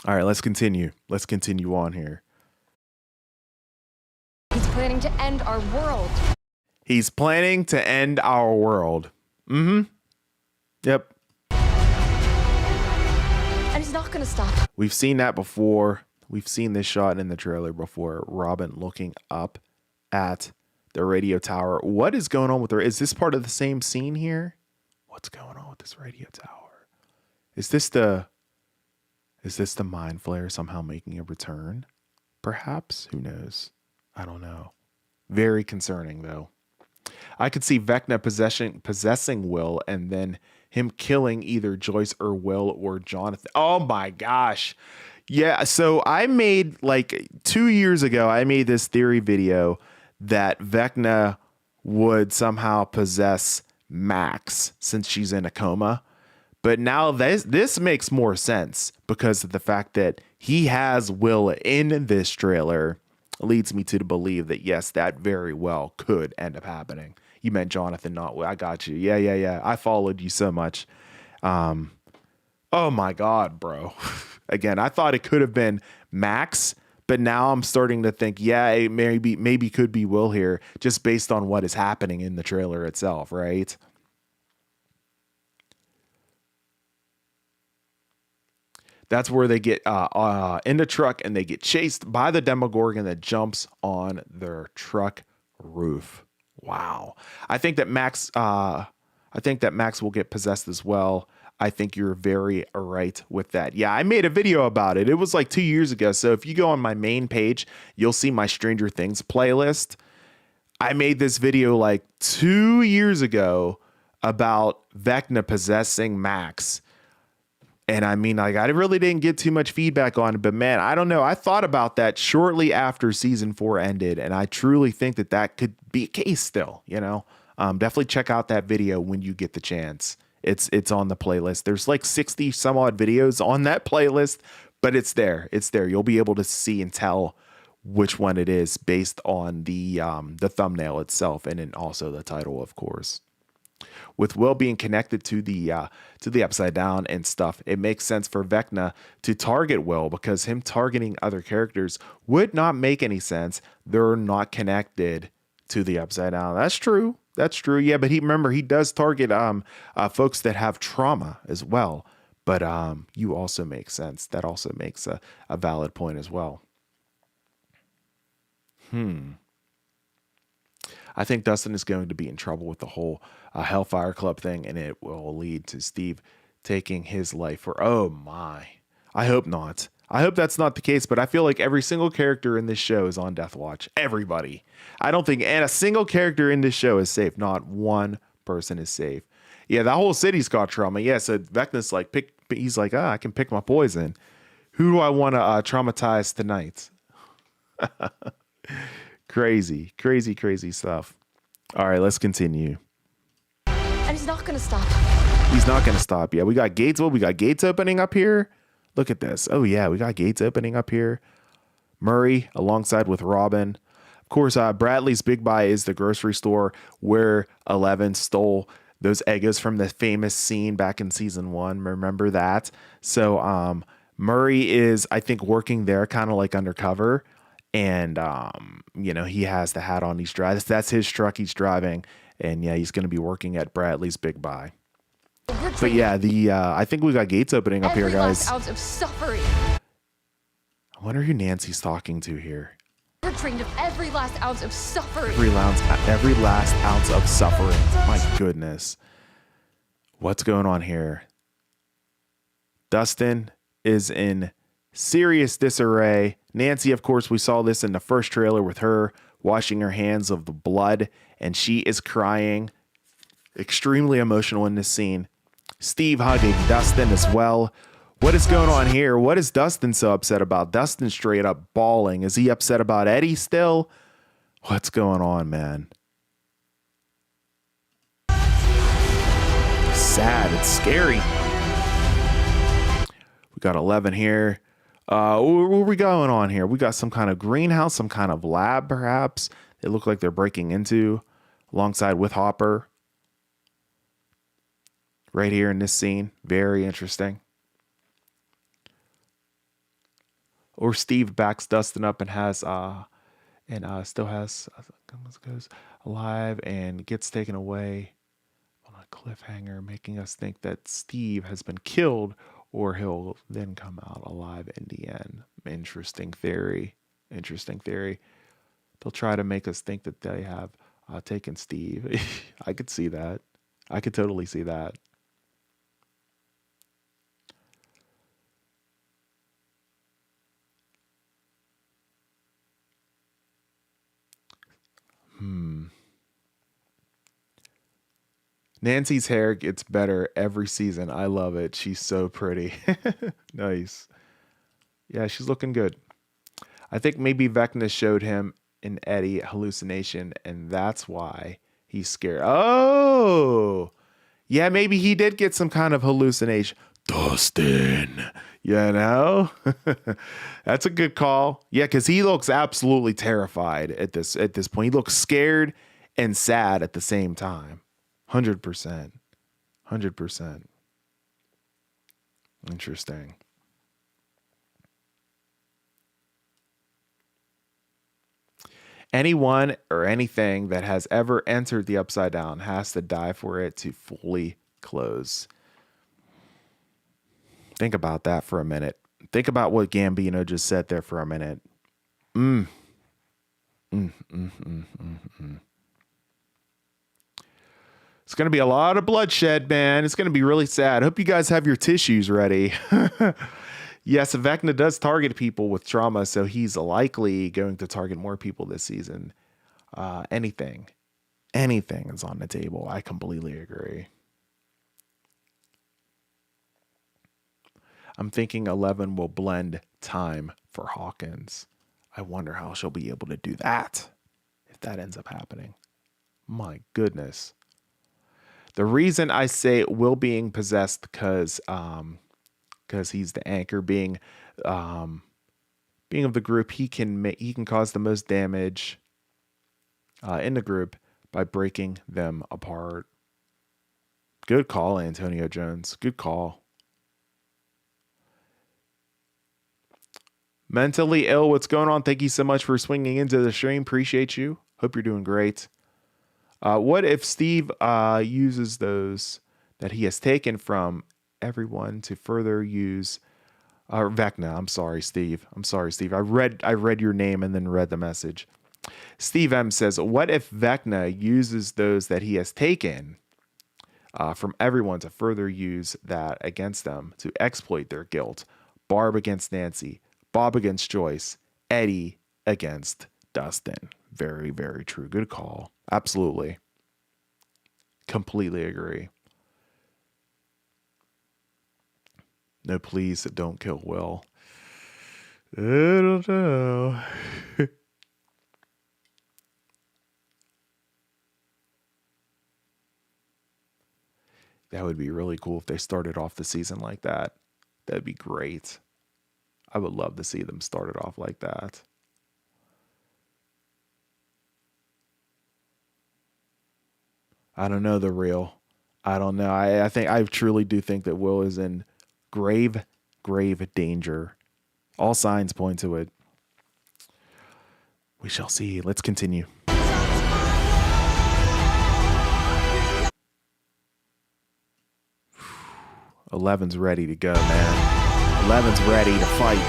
All right, let's continue. Let's continue on here. He's planning to end our world. He's planning to end our world. Yep. And he's not going to stop. We've seen that before. We've seen this shot in the trailer before. Robin looking up at the radio tower. What is going on with her? Is this part of the same scene here? What's going on with this radio tower? Is this the Mind Flayer somehow making a return? Perhaps. Who knows? I don't know. Very concerning, though. I could see Vecna possessing Will and then him killing either Joyce or Will or Jonathan. Oh my gosh. Yeah, so I made like 2 years ago, I made this theory video that Vecna would somehow possess Max since she's in a coma. But now this makes more sense because of the fact that he has Will in this trailer. Leads me to believe that, yes, that very well could end up happening. You meant Jonathan, not Will. I got you. Yeah. I followed you so much. Oh my God, bro. Again, I thought it could have been Max, but now I'm starting to think, yeah, it maybe could be Will here, just based on what is happening in the trailer itself, right? That's where they get in the truck and they get chased by the Demogorgon that jumps on their truck roof. Wow. I think that Max will get possessed as well. I think you're very right with that. Yeah, I made a video about it. It was like 2 years ago. So if you go on my main page, you'll see my Stranger Things playlist. I made this video like 2 years ago about Vecna possessing Max. And I mean, like, I really didn't get too much feedback on it, but man, I don't know. I thought about that shortly after season 4 ended, and I truly think that that could be a case still, you know. Definitely check out that video when you get the chance. It's on the playlist. There's like 60 some odd videos on that playlist, but it's there. It's there. You'll be able to see and tell which one it is based on the thumbnail itself, and then also the title, of course. With Will being connected to the Upside Down and stuff, it makes sense for Vecna to target Will, because him targeting other characters would not make any sense. They're not connected to the Upside Down. That's true. That's true. Yeah, but he does target folks that have trauma as well. But you also make sense. That also makes a valid point as well. I think Dustin is going to be in trouble with the whole Hellfire Club thing, and it will lead to Steve taking his life. For oh my, I hope not. I hope that's not the case, but I feel like every single character in this show is on death watch. Everybody. I don't think and a single character in this show is safe. Not one person is safe. Yeah, the whole city's got trauma. Yeah, so Vecna's like, he's like, I can pick my poison. Who do I want to traumatize tonight? Crazy, crazy, crazy stuff. All right, let's continue. And he's not gonna stop. He's not going to stop. Yeah, we got gates. Well, we got gates opening up here. Look at this. Oh, yeah, we got gates opening up here. Murray alongside with Robin. Of course, Bradley's Big Buy is the grocery store where Eleven stole those Eggos from the famous scene back in season 1. Remember that? So Murray is, I think, working there kind of like undercover. And, you know, he has the hat on. He's driving. That's his truck he's driving. And, yeah, he's going to be working at Bradley's Big Buy. But, yeah, I think we got gates opening up here, guys. Every last ounce of suffering. I wonder who Nancy's talking to here. We're trained of every last ounce of suffering. Every last ounce of suffering. My goodness. What's going on here? Dustin is in serious disarray. Nancy, of course, we saw this in the first trailer with her washing her hands of the blood, and she is crying. Extremely emotional in this scene. Steve hugging Dustin as well. What is going on here? What is Dustin so upset about? Dustin straight up bawling. Is he upset about Eddie still? What's going on, man? Sad. It's scary. We got 11 here. What are we going on here? We got some kind of greenhouse, some kind of lab, perhaps. They look like they're breaking into, alongside with Hopper. Right here in this scene. Very interesting. Or Steve backs Dustin up and has still has goes alive and gets taken away on a cliffhanger, making us think that Steve has been killed, or he'll then come out alive in the end. Interesting theory. Interesting theory. They'll try to make us think that they have taken Steve. I could see that. I could totally see that. Nancy's hair gets better every season. I love it. She's so pretty. Nice. Yeah, she's looking good. I think maybe Vecna showed him an Eddie hallucination, and that's why he's scared. Oh, yeah, maybe he did get some kind of hallucination. Dustin, you know? That's a good call. Yeah, because he looks absolutely terrified at this point. He looks scared and sad at the same time. 100%. 100%. Interesting. Anyone or anything that has ever entered the Upside Down has to die for it to fully close. Think about that for a minute. Think about what Gambino just said there for a minute. It's going to be a lot of bloodshed, man. It's going to be really sad. Hope you guys have your tissues ready. Yes, Vecna does target people with trauma, so he's likely going to target more people this season. Anything is on the table. I completely agree. I'm thinking 11 will blend time for Hawkins. I wonder how she'll be able to do that if that ends up happening. My goodness. The reason I say Will being possessed because he's the anchor, being of the group, he can cause the most damage in the group by breaking them apart. Good call, Antonio Jones. Good call. Mentally ill, what's going on? Thank you so much for swinging into the stream. Appreciate you. Hope you're doing great. What if Steve uses those that he has taken from everyone to further use Vecna? I'm sorry, Steve. I read your name and then read the message. Steve M says, what if Vecna uses those that he has taken from everyone to further use that against them to exploit their guilt? Barb against Nancy, Bob against Joyce, Eddie against Dustin. Very, very true. Good call. Absolutely. Completely agree. No, please don't kill Will. I don't know. That would be really cool if they started off the season like that. That'd be great. I would love to see them started off like that. I don't know the real. I don't know. I truly do think that Will is in grave danger. All signs point to it. We shall see. Let's continue. Eleven's ready to go, man. 11's ready to fight.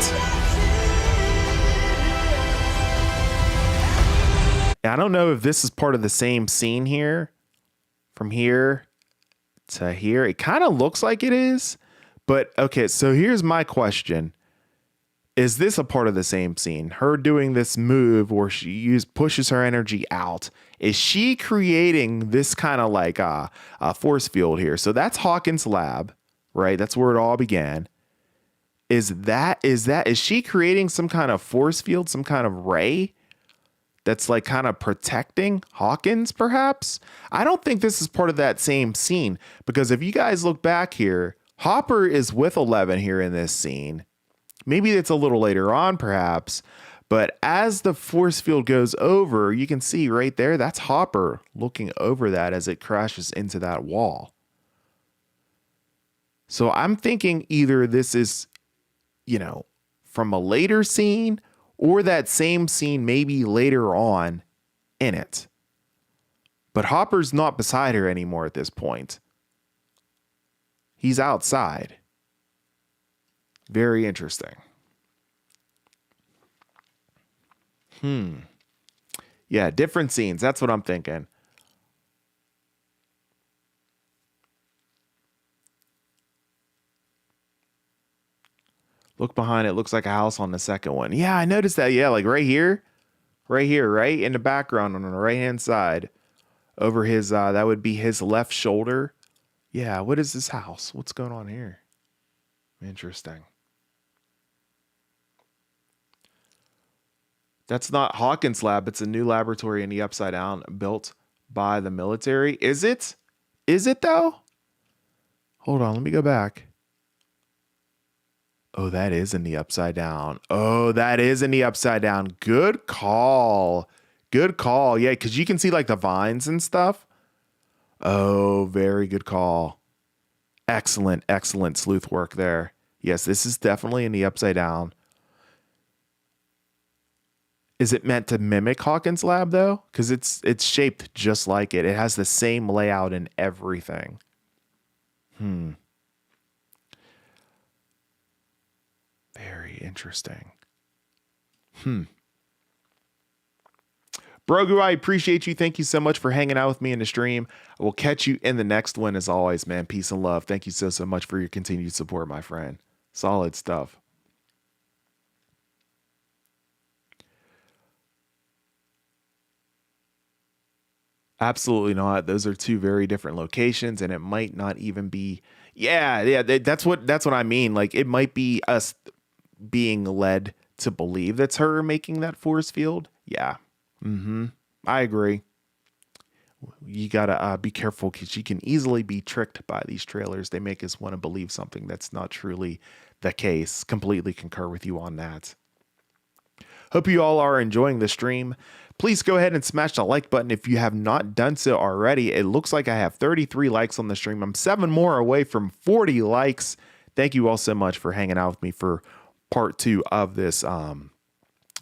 I don't know if this is part of the same scene here. From here to here. It kind of looks like it is. But, okay, so here's my question. Is this a part of the same scene? Her doing this move where she pushes her energy out. Is she creating this kind of like a force field here? So that's Hawkins' lab, right? That's where it all began. Is she creating some kind of force field, some kind of ray that's like kind of protecting Hawkins, perhaps? I don't think this is part of that same scene, because if you guys look back here, Hopper is with 11 here in this scene. Maybe it's a little later on, perhaps, but as the force field goes over, you can see right there, that's Hopper looking over that as it crashes into that wall. So I'm thinking either this is, from a later scene, or that same scene maybe later on in it. But Hopper's not beside her anymore at this point. He's outside. Very interesting. Yeah, different scenes. That's what I'm thinking. Look behind it. Looks like a house on the second one. Yeah, I noticed that. Yeah, like right here. Right here, right in the background on the right-hand side. Over his, that would be his left shoulder. Yeah, what is this house? What's going on here? Interesting. That's not Hawkins' lab. It's a new laboratory in the Upside Down built by the military. Is it? Is it, though? Hold on, let me go back. Oh, that is in the Upside Down. Oh, that is in the Upside Down. Good call. Good call. Yeah, because you can see like the vines and stuff. Oh, very good call. Excellent, excellent sleuth work there. Yes, this is definitely in the Upside Down. Is it meant to mimic Hawkins' lab, though? Because it's shaped just like it. It has the same layout and everything. Very interesting. Brogu, I appreciate you. Thank you so much for hanging out with me in the stream. I will catch you in the next one. As always, man, peace and love. Thank you so much for your continued support, my friend. Solid stuff. Absolutely not. Those are two very different locations, and it might not even be. Yeah. That's what I mean. Like, it might be us being led to believe that's her making that force field. Yeah. I agree. You gotta be careful because you can easily be tricked by these trailers. They make us want to believe something that's not truly the case. Completely concur with you on that. Hope you all are enjoying the stream. Please go ahead and smash the like button if you have not done so already. It looks like I have 33 likes on the stream. I'm 7 more away from 40 likes. Thank you all so much for hanging out with me for part 2 of this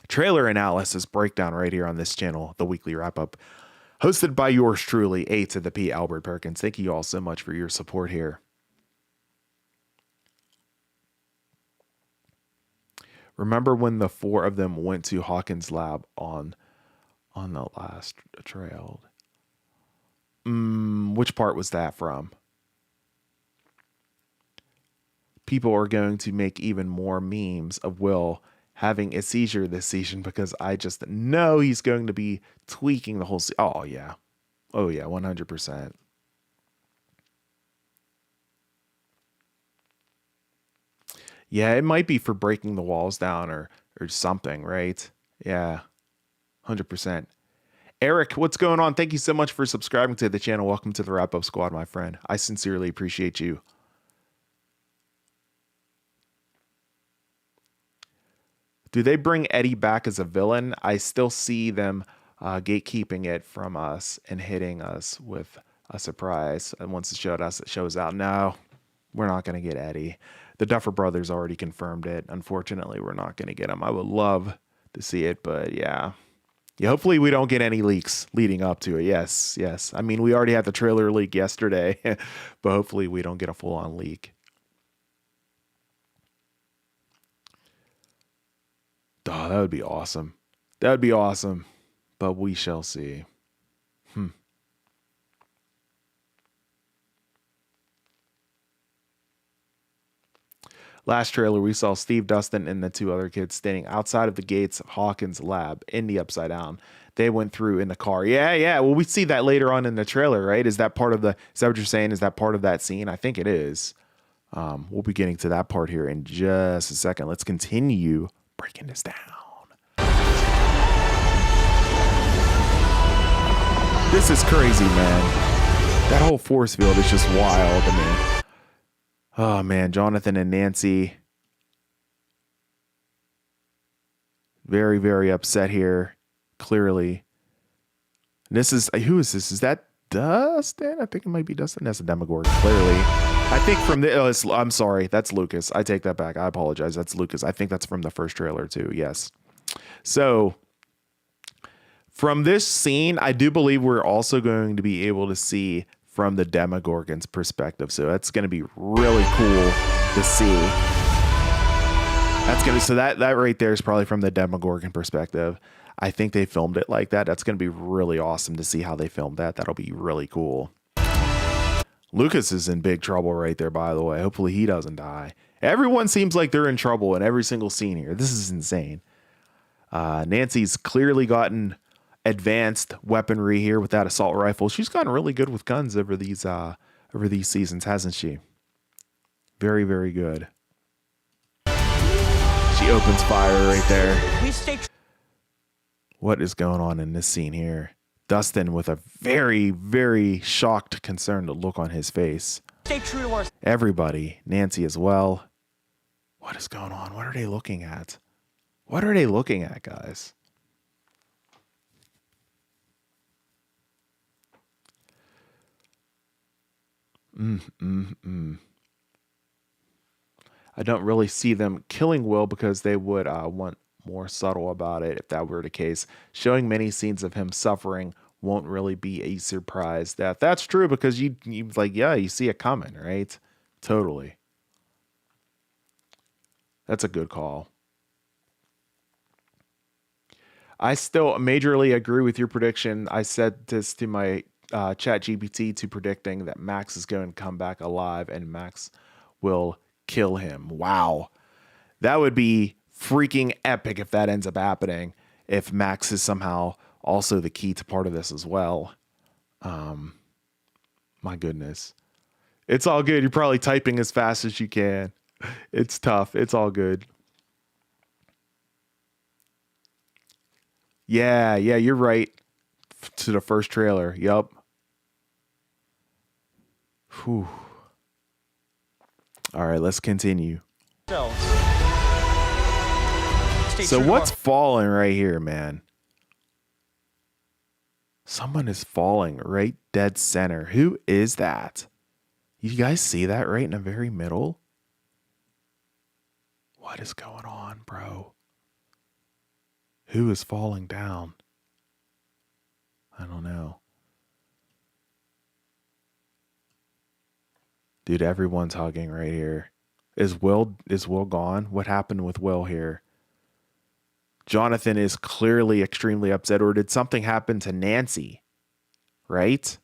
trailer analysis breakdown right here on this channel, the weekly wrap up, hosted by yours truly, A to the P, Albert Perkins. Thank you all so much for your support here. Remember when the 4 of them went to Hawkins' lab on the last trail? Which part was that from? People are going to make even more memes of Will having a seizure this season because I just know he's going to be tweaking the whole oh yeah. Oh yeah, 100%. Yeah, it might be for breaking the walls down or something, right? Yeah. 100%. Eric, what's going on? Thank you so much for subscribing to the channel. Welcome to the Wrap Up Squad, my friend. I sincerely appreciate you. Do they bring Eddie back as a villain? I still see them gatekeeping it from us and hitting us with a surprise. And once it shows out. No, we're not going to get Eddie. The Duffer Brothers already confirmed it. Unfortunately, we're not going to get him. I would love to see it, but yeah. Yeah, hopefully we don't get any leaks leading up to it. Yes. I mean, we already had the trailer leak yesterday, but hopefully we don't get a full-on leak. Oh, that would be awesome. That would be awesome, but we shall see. Last trailer, we saw Steve, Dustin, and the 2 other kids standing outside of the gates of Hawkins' lab in the Upside Down. They went through in the car. Yeah. Well, we see that later on in the trailer, right? Is that what you're saying? Is that part of that scene? I think it is. We'll be getting to that part here in just a second. Let's continue breaking this down. This is crazy, man. That whole force field is just wild to me. Oh, man, Jonathan and Nancy. Very, very upset here, clearly. And this is, who is this? Is that Dustin? I think it might be Dustin. That's a Demogorgon, clearly. I think from the, I'm sorry, that's Lucas. I take that back. I apologize. That's Lucas. I think that's from the first trailer too, yes. So, from this scene, I do believe we're also going to be able to see from the Demogorgon's perspective. So that's going to be really cool to see. That's going to, so that right there is probably from the Demogorgon perspective. I think they filmed it like that. That's going to be really awesome to see how they filmed that. That'll be really cool. Lucas is in big trouble right there, by the way. Hopefully he doesn't die. Everyone seems like they're in trouble in every single scene here. This is insane. Nancy's clearly gotten advanced weaponry here with that assault rifle. She's gotten really good with guns over these seasons, hasn't she? Very, very good. She opens fire right there. What is going on in this scene here? Dustin with a very, very shocked, concerned look on his face. Stay true to our... Everybody, Nancy as well. What is going on? What are they looking at? What are they looking at, guys? I don't really see them killing Will because they would want more subtle about it if that were the case. Showing many scenes of him suffering won't really be a surprise. That's true because you like, yeah, you see it coming, right? Totally. That's a good call. I still majorly agree with your prediction. I said this to my chat GPT to predicting that Max is going to come back alive and Max will kill him. Wow. That would be freaking epic if that ends up happening. If Max is somehow also the key to part of this as well. My goodness. It's all good. You're probably typing as fast as you can. It's tough. It's all good. Yeah, you're right. To the first trailer. Yup. Whew. All right, let's continue. So what's falling right here, man? Someone is falling right dead center. Who is that? You guys see that right in the very middle? What is going on, bro? Who is falling down? I don't know. Dude, everyone's hugging right here. Is Will gone? What happened with Will here? Jonathan is clearly extremely upset, or did something happen to Nancy? Right?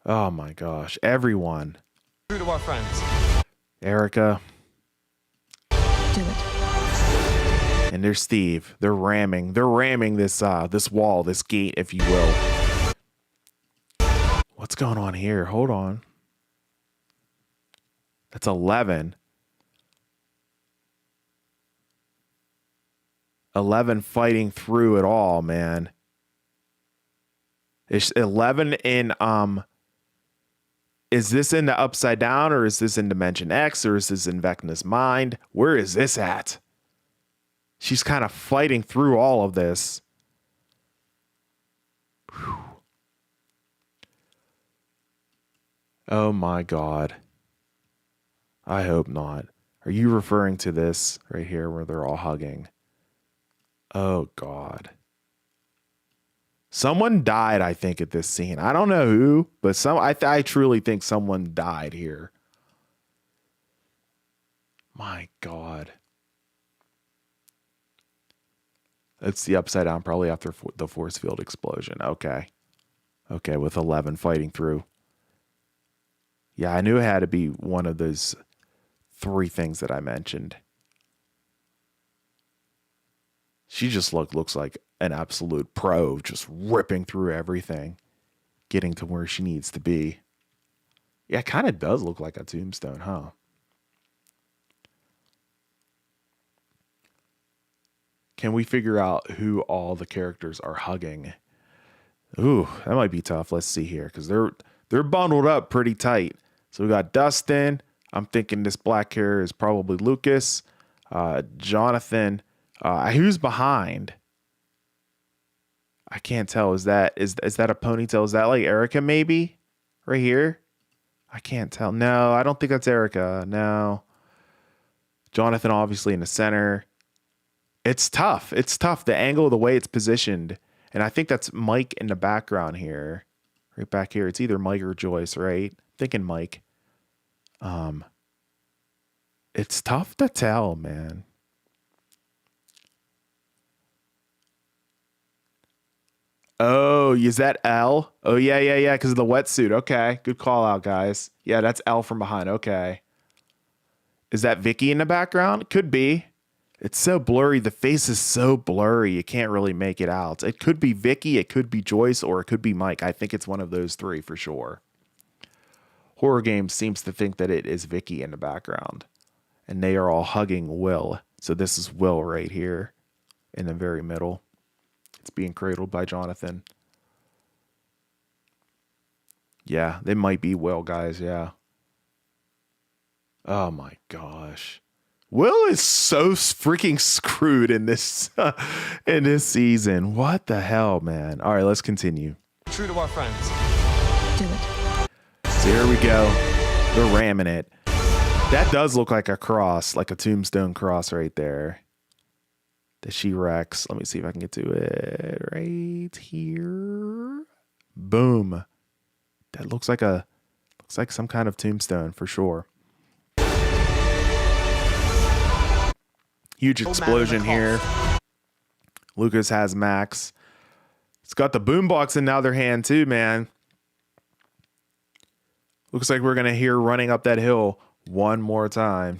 Oh my gosh. Everyone. True to our friends. Erica. Do it. And there's Steve. They're ramming this this wall, this gate, if you will. What's going on here? Hold on. That's 11. 11 fighting through it all, man. Is 11 in is this in the Upside Down, or is this in Dimension X, or is this in Vecna's mind? Where is this at? She's kind of fighting through all of this. Whew. Oh my God. I hope not. Are you referring to this right here where they're all hugging? Oh God. Someone died, I think, at this scene. I don't know who, but I truly think someone died here. My God. It's the Upside Down, probably after the force field explosion. Okay. Okay, with 11 fighting through. Yeah, I knew it had to be one of those 3 things that I mentioned. She just looks like an absolute pro, just ripping through everything, getting to where she needs to be. Yeah, it kind of does look like a tombstone, huh? Can we figure out who all the characters are hugging? Ooh, that might be tough. Let's see here, because they're bundled up pretty tight. So we got Dustin. I'm thinking this black hair is probably Lucas. Jonathan. Who's behind? I can't tell. Is that a ponytail? Is that like Erica maybe? Right here? I can't tell. No, I don't think that's Erica. No. Jonathan obviously in the center. It's tough. It's tough. The angle, the way it's positioned. And I think that's Mike in the background here. Right back here. It's either Mike or Joyce, right? Thinking Mike. It's tough to tell, man. Oh, is that Elle? Oh, yeah, because of the wetsuit. Okay, good call out, guys. Yeah, that's Elle from behind. Okay. Is that Vicky in the background? Could be. It's so blurry. The face is so blurry. You can't really make it out. It could be Vicky, it could be Joyce, or it could be Mike. I think it's one of those 3 for sure. Horror Games seems to think that it is Vicky in the background. And they are all hugging Will. So this is Will right here in the very middle. It's being cradled by Jonathan. Yeah, they might be Will, guys. Yeah. Oh my gosh. Will is so freaking screwed in this season. What the hell, man? All right, let's continue. True to our friends. Do it. So here we go. They're ramming it. That does look like a cross, like a tombstone cross right there. The She-Rex. Let me see if I can get to it right here. Boom. That looks like some kind of tombstone for sure. Huge explosion here. Lucas has Max. It's got the boombox in now their hand too, man. Looks like we're going to hear Running Up That Hill one more time,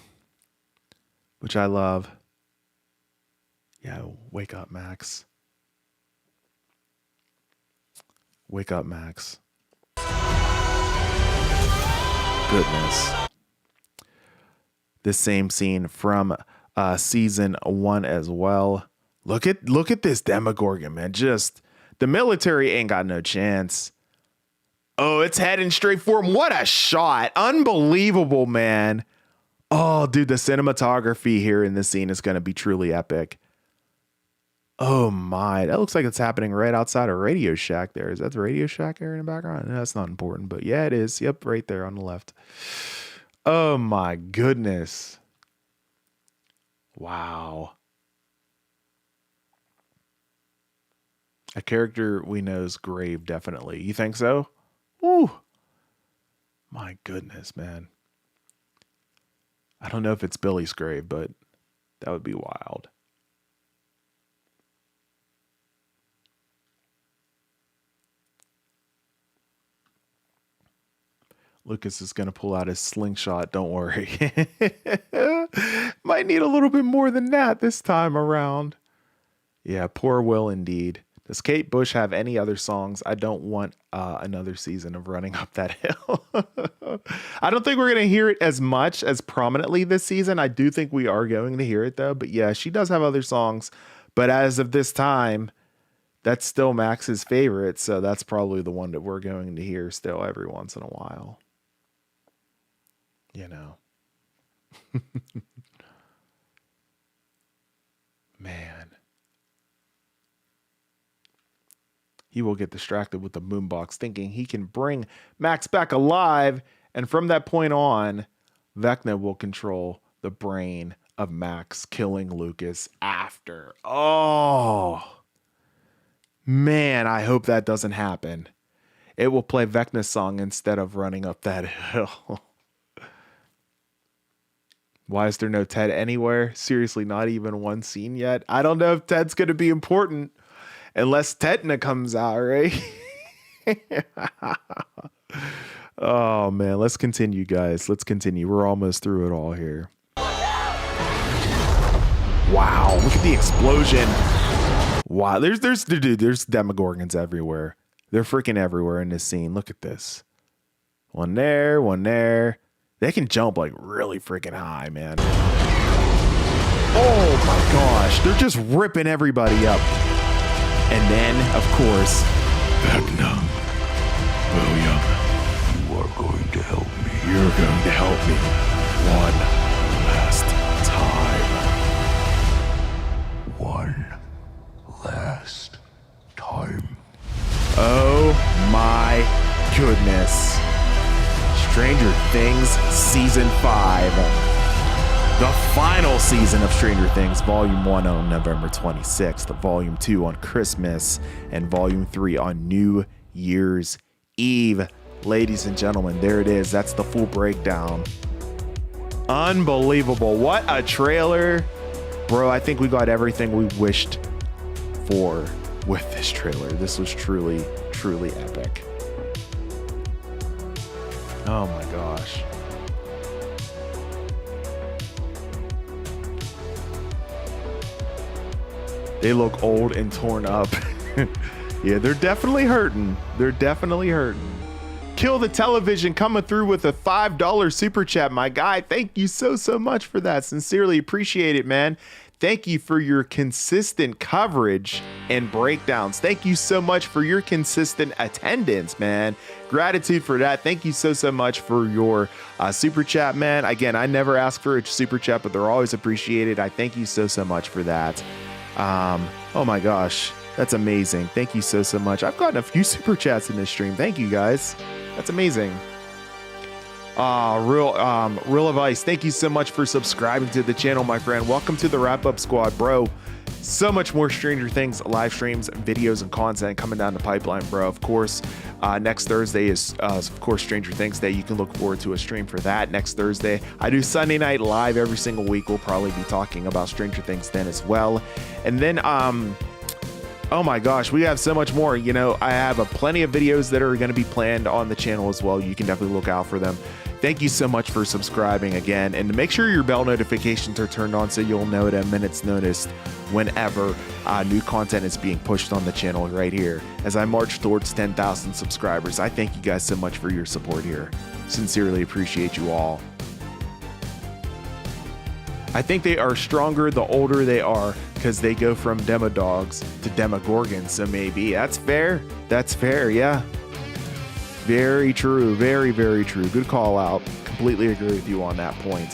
which I love. Yeah, wake up, Max. Wake up, Max. Goodness. This same scene from season 1 as well. Look at this Demogorgon, man. Just the military ain't got no chance. Oh, it's heading straight for him. What a shot. Unbelievable, man. Oh, dude, the cinematography here in this scene is going to be truly epic. Oh, my. That looks like it's happening right outside of Radio Shack there. Is that the Radio Shack area in the background? No, that's not important, but yeah, it is. Yep, right there on the left. Oh, my goodness. Wow. A character we know is grave, definitely. You think so? Woo. My goodness, man. I don't know if it's Billy's grave, but that would be wild. Lucas is going to pull out his slingshot. Don't worry. Might need a little bit more than that this time around. Yeah, poor Will indeed. Does Kate Bush have any other songs? I don't want another season of Running Up That Hill. I don't think we're going to hear it as much as prominently this season. I do think we are going to hear it though. But yeah, she does have other songs. But as of this time, that's still Max's favorite. So that's probably the one that we're going to hear still every once in a while. You know. Man. He will get distracted with the boombox, thinking he can bring Max back alive. And from that point on, Vecna will control the brain of Max, killing Lucas after. Oh, man, I hope that doesn't happen. It will play Vecna's song instead of Running Up That Hill. Why is there no Ted anywhere? Seriously, not even one scene yet. I don't know if Ted's going to be important. Unless Tetna comes out, right? Oh, man. Let's continue, guys. Let's continue. We're almost through it all here. Wow. Look at the explosion. Wow. There's Demogorgons everywhere. They're freaking everywhere in this scene. Look at this. One there, one there. They can jump like really freaking high, man. Oh, my gosh. They're just ripping everybody up. And then, of course, Vecna. William, you are going to help me. You're going to help me one last time. One last time. Oh my goodness. Stranger Things Season 5. The final season of Stranger Things, Volume 1 on November 26th, Volume 2 on Christmas, and Volume 3 on New Year's Eve. Ladies and gentlemen, there it is. That's the full breakdown. Unbelievable. What a trailer. Bro, I think we got everything we wished for with this trailer. This was truly, truly epic. Oh my gosh. They look old and torn up. Yeah, they're definitely hurting. They're definitely hurting. Kill the Television coming through with a $5 super chat, my guy. Thank you so much for that. Sincerely appreciate it, man. Thank you for your consistent coverage and breakdowns. Thank you so much for your consistent attendance, man. Gratitude for that. Thank you so much for your super chat, man. Again, I never ask for a super chat, but they're always appreciated. I thank you so much for that. Oh my gosh, that's amazing. Thank you so much. I've gotten a few super chats in this stream. Thank you guys. That's amazing. Real Advice, thank you so much for subscribing to the channel, my friend. Welcome to the Wrap Up Squad, bro. So much more Stranger Things live streams, videos, and content coming down the pipeline, bro. Of course, next Thursday is, of course, Stranger Things Day. You can look forward to a stream for that next Thursday. I do Sunday Night Live every single week. We'll probably be talking about Stranger Things then as well. And then Oh my gosh, we have so much more. You know, I have plenty of videos that are going to be planned on the channel as well. You can definitely look out for them. Thank you so much for subscribing again, and make sure your bell notifications are turned on so you'll know at a minute's notice whenever new content is being pushed on the channel right here. As I march towards 10,000 subscribers, I thank you guys so much for your support here. Sincerely appreciate you all. I think they are stronger the older they are because they go from Demodogs to Demogorgons. So maybe that's fair. That's fair. Yeah. Very true. Very, very true. Good call out. Completely agree with you on that point.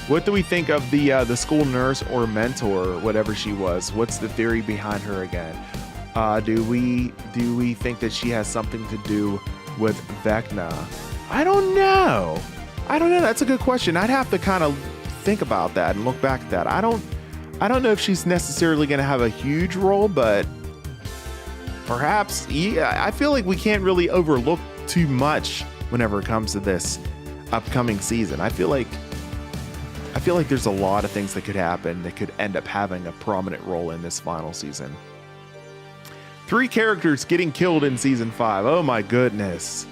What do we think of the school nurse or mentor, whatever she was? What's the theory behind her again? Do we think that she has something to do with Vecna? I don't know. That's a good question. I'd have to kind of think about that and look back at that. I don't know if she's necessarily going to have a huge role, but perhaps. Yeah, I feel like we can't really overlook too much whenever it comes to this upcoming season. I feel like there's a lot of things that could happen that could end up having a prominent role in this final season. 3 characters getting killed in season 5. Oh my goodness.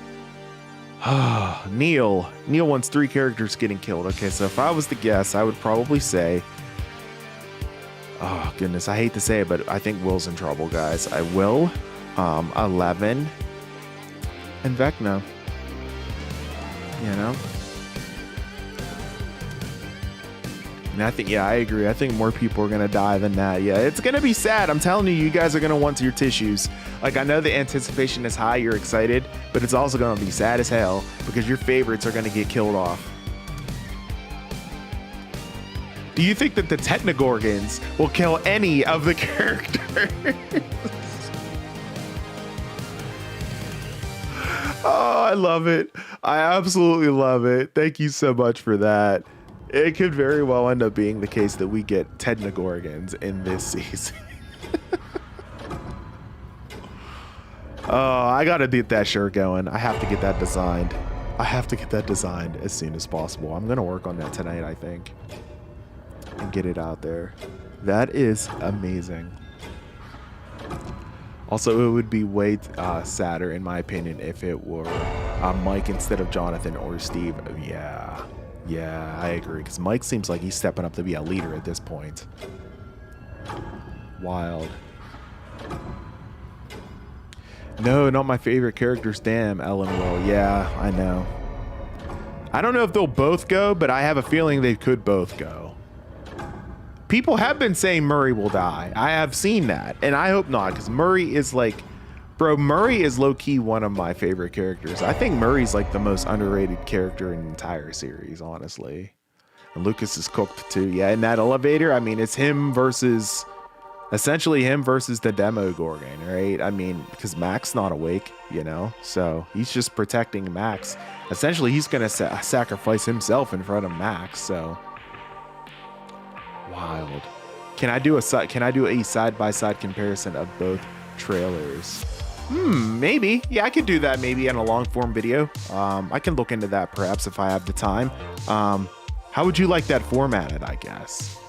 Neil wants 3 characters getting killed. Okay, so if I was to guess, I would probably say, oh goodness, I hate to say it, but I think Will's in trouble, guys. I will, 11, and Vecna. You know? And I think, yeah, I agree. I think more people are going to die than that. Yeah, it's going to be sad. I'm telling you, you guys are going to want your tissues. Like, I know the anticipation is high. You're excited, but it's also going to be sad as hell because your favorites are going to get killed off. Do you think that the Technogorgons will kill any of the characters? Oh, I love it. I absolutely love it. Thank you so much for that. It could very well end up being the case that we get Technogorgons in this season. Oh, I gotta get that shirt going. I have to get that designed. As soon as possible. I'm gonna work on that tonight, I think, and get it out there. That is amazing. Also, it would be way sadder, in my opinion, if it were Mike instead of Jonathan or Steve. Yeah, I agree, because Mike seems like he's stepping up to be a leader at this point. Wild. No, not my favorite characters. Damn, Ellen will. Yeah, I know. I don't know if they'll both go, but I have a feeling they could both go. People have been saying Murray will die. I have seen that, and I hope not, because Murray is like... Bro, Murray is low-key one of my favorite characters. I think Murray's like the most underrated character in the entire series, honestly. And Lucas is cooked too. Yeah, in that elevator, I mean, it's him versus... Essentially him versus the Demogorgon, right? I mean, because Mac's not awake, you know? So he's just protecting Max. Essentially, he's going to sacrifice himself in front of Max, so... Wild. Can I do a side-by-side comparison of both trailers? Maybe. Yeah, I could do that maybe in a long form video. I can look into that perhaps if I have the time. How would you like that formatted, I guess?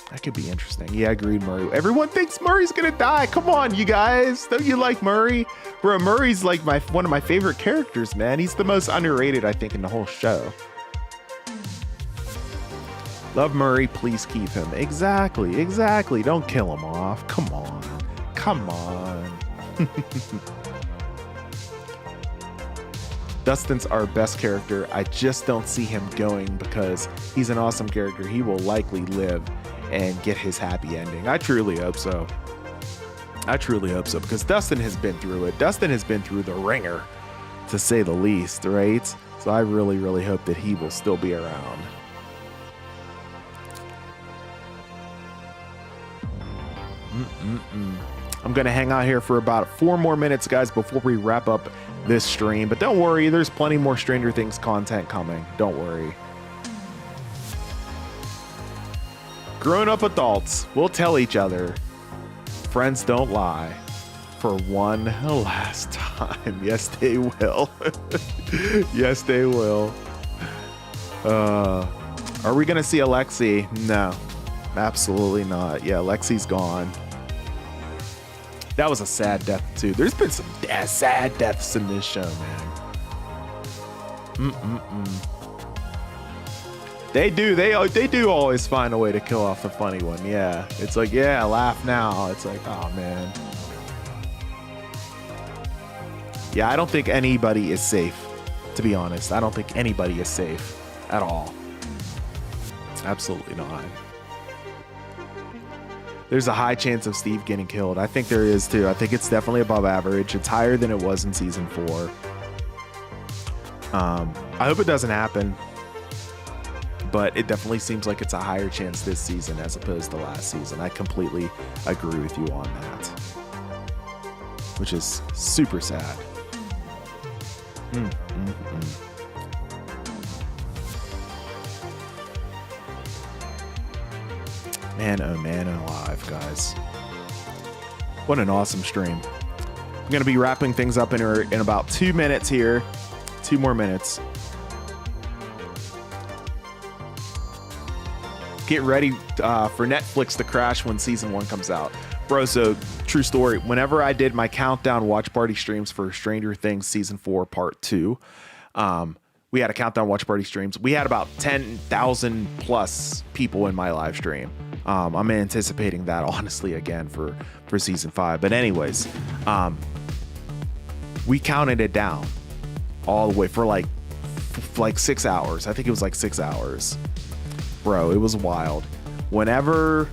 That could be interesting. Yeah, agreed, Murray. Everyone thinks Murray's gonna die. Come on, you guys. Don't you like Murray? Bro, Murray's like one of my favorite characters, man. He's the most underrated, I think, in the whole show. Love Murray, please keep him. Exactly. Don't kill him off. Come on. Dustin's our best character. I just don't see him going because he's an awesome character. He will likely live and get his happy ending. I truly hope so because Dustin has been through it. Dustin has been through the ringer, to say the least, right? So I really hope that he will still be around. I'm gonna hang out here for about 4 more minutes, guys, before we wrap up this stream. But don't worry, there's plenty more Stranger Things content coming. Don't worry. Grown-up adults will tell each other, friends don't lie, for one last time. Yes, they will. Yes, they will. Are we gonna see Alexi? No, absolutely not. Yeah, Alexi's gone. That was a sad death too. There's been some sad deaths in this show, man. They do always find a way to kill off the funny one. Yeah, it's like, yeah, laugh now. It's like, oh man. Yeah, I don't think anybody is safe, to be honest. I don't think anybody is safe at all. Absolutely not. There's a high chance of Steve getting killed. I think there is too. I think it's definitely above average. It's higher than it was in season 4. I hope it doesn't happen, but it definitely seems like it's a higher chance this season as opposed to last season. I completely agree with you on that, which is super sad. Man, oh man, alive, guys. What an awesome stream. I'm going to be wrapping things up in about 2 minutes here. 2 more minutes. Get ready for Netflix to crash when season 1 comes out. Bro, so true story. Whenever I did my countdown watch party streams for Stranger Things season 4 part 2, we had a countdown watch party streams. We had about 10,000 plus people in my live stream. I'm anticipating that honestly again for season 5. But anyways, we counted it down all the way for like 6 hours. I think it was like 6 hours. Bro, it was wild. Whenever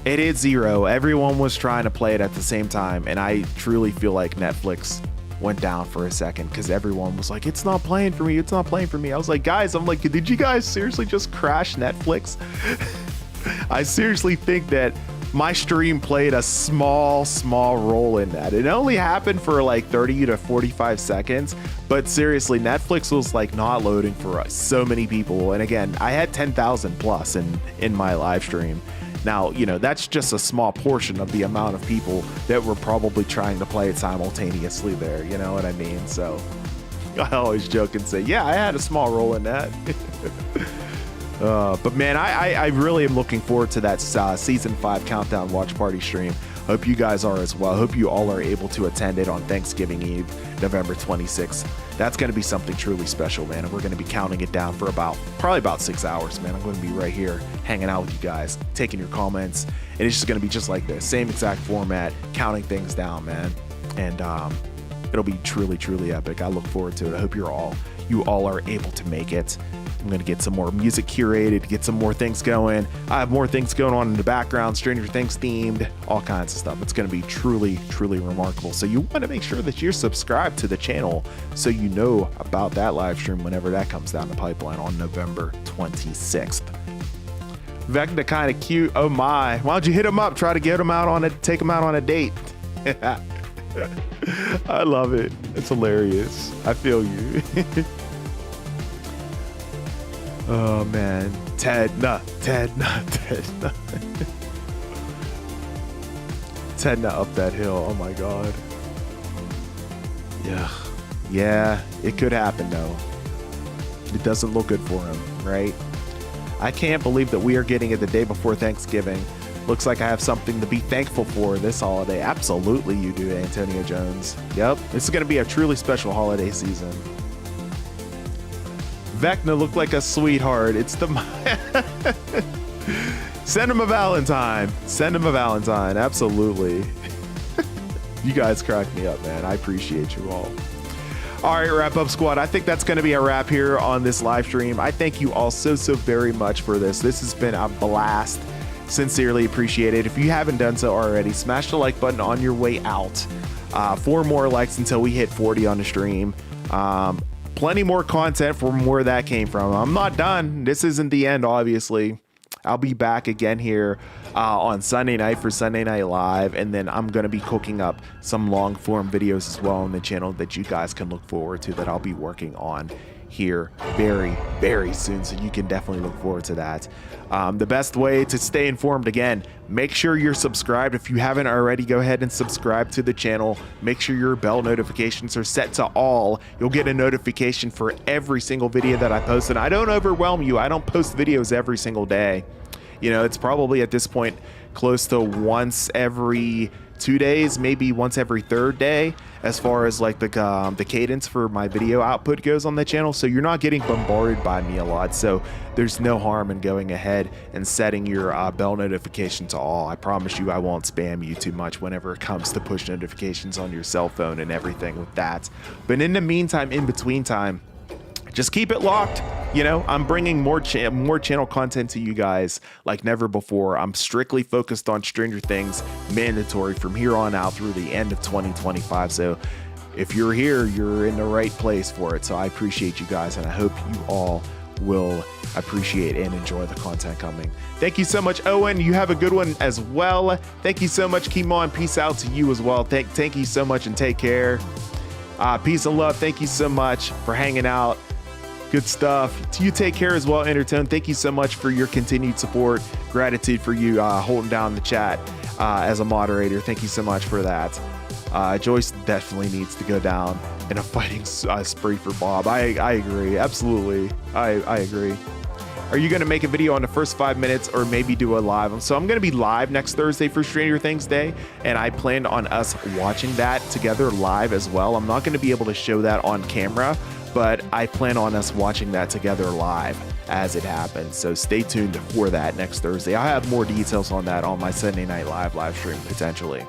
it hit 0, everyone was trying to play it at the same time. And I truly feel like Netflix went down for a second because everyone was like, it's not playing for me. It's not playing for me. I was like, guys, did you guys seriously just crash Netflix? I seriously think that my stream played a small role in that. It only happened for like 30 to 45 seconds, but seriously, Netflix was like not loading for so many people. And again, I had 10,000 plus in my live stream. Now, you know, that's just a small portion of the amount of people that were probably trying to play it simultaneously there. You know what I mean? So I always joke and say, yeah, I had a small role in that. But man, I really am looking forward to that season 5 countdown watch party stream. Hope you guys are as well. Hope you all are able to attend it on Thanksgiving Eve, November 26th. That's going to be something truly special, man. And we're going to be counting it down for probably about 6 hours, man. I'm going to be right here hanging out with you guys, taking your comments. And it's just going to be just like this, same exact format, counting things down, man. And it'll be truly epic. I look forward to it. I hope you all are able to make it. I'm going to get some more music curated, get some more things going. I have more things going on in the background, Stranger Things themed, all kinds of stuff. It's going to be truly remarkable. So you want to make sure that you're subscribed to the channel so you know about that live stream whenever that comes down the pipeline on November 26th. Vecna kind of cute. Oh my. Why don't you hit him up? Try to get him out take him out on a date. I love it. It's hilarious. I feel you. Oh man, Ted, nah. Tedna up that hill. Oh my god. Yeah, it could happen though. It doesn't look good for him, right? I can't believe that we are getting it the day before Thanksgiving. Looks like I have something to be thankful for this holiday. Absolutely you do, Antonio Jones. Yep, this is going to be a truly special holiday season. Vecna looked like a sweetheart. It's the... Send him a Valentine. Send him a Valentine. Absolutely. You guys crack me up, man. I appreciate you all. All right, Wrap Up Squad. I think that's going to be a wrap here on this live stream. I thank you all so very much for this. This has been a blast. Sincerely appreciate it. If you haven't done so already, smash the like button on your way out. 4 more likes until we hit 40 on the stream. Plenty more content from where that came from. I'm not done. This isn't the end, obviously. I'll be back again here on Sunday night for Sunday Night Live, and then I'm going to be cooking up some long form videos as well on the channel that you guys can look forward to that I'll be working on here very, very soon. So you can definitely look forward to that. The best way to stay informed, again, make sure you're subscribed. If you haven't already, go ahead and subscribe to the channel. Make sure your bell notifications are set to all. You'll get a notification for every single video that I post. And I don't overwhelm you. I don't post videos every single day. You know, it's probably at this point close to once every 2 days, maybe once every third day, as far as like the cadence for my video output goes on the channel. So you're not getting bombarded by me a lot. So there's no harm in going ahead and setting your bell notification to all. I promise you I won't spam you too much whenever it comes to push notifications on your cell phone and everything with that. But in the meantime, in between time, just keep it locked. You know, I'm bringing more channel content to you guys like never before. I'm strictly focused on Stranger Things, mandatory from here on out through the end of 2025. So if you're here, you're in the right place for it. So I appreciate you guys, and I hope you all will appreciate and enjoy the content coming. Thank you so much, Owen. You have a good one as well. Thank you so much, Kimo, and peace out to you as well. Thank you so much, and take care. Peace and love. Thank you so much for hanging out. Good stuff. You take care as well, Entertone. Thank you so much for your continued support. Gratitude for you holding down the chat as a moderator. Thank you so much for that. Joyce definitely needs to go down in a fighting spree for Bob. I agree. Absolutely. I agree. Are you going to make a video on the first 5 minutes or maybe do a live? So I'm going to be live next Thursday for Stranger Things Day, and I planned on us watching that together live as well. I'm not going to be able to show that on camera, but I plan on us watching that together live as it happens. So stay tuned for that next Thursday. I'll have more details on that on my Sunday Night live stream potentially.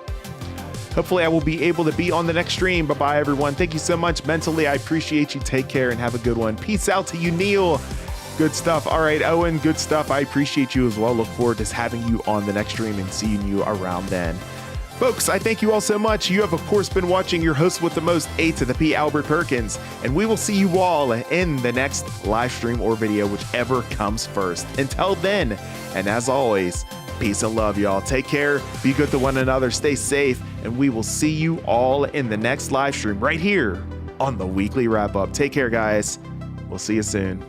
Hopefully I will be able to be on the next stream. Bye-bye, everyone. Thank you so much. Mentally, I appreciate you. Take care and have a good one. Peace out to you, Neil. Good stuff. All right, Owen, good stuff. I appreciate you as well. Look forward to having you on the next stream and seeing you around then. Folks, I thank you all so much. You have, of course, been watching your host with the most, A to the P, Albert Perkins, and we will see you all in the next live stream or video, whichever comes first. Until then, and as always, peace and love, y'all. Take care, be good to one another, stay safe, and we will see you all in the next live stream right here on the Weekly Wrap Up. Take care, guys. We'll see you soon.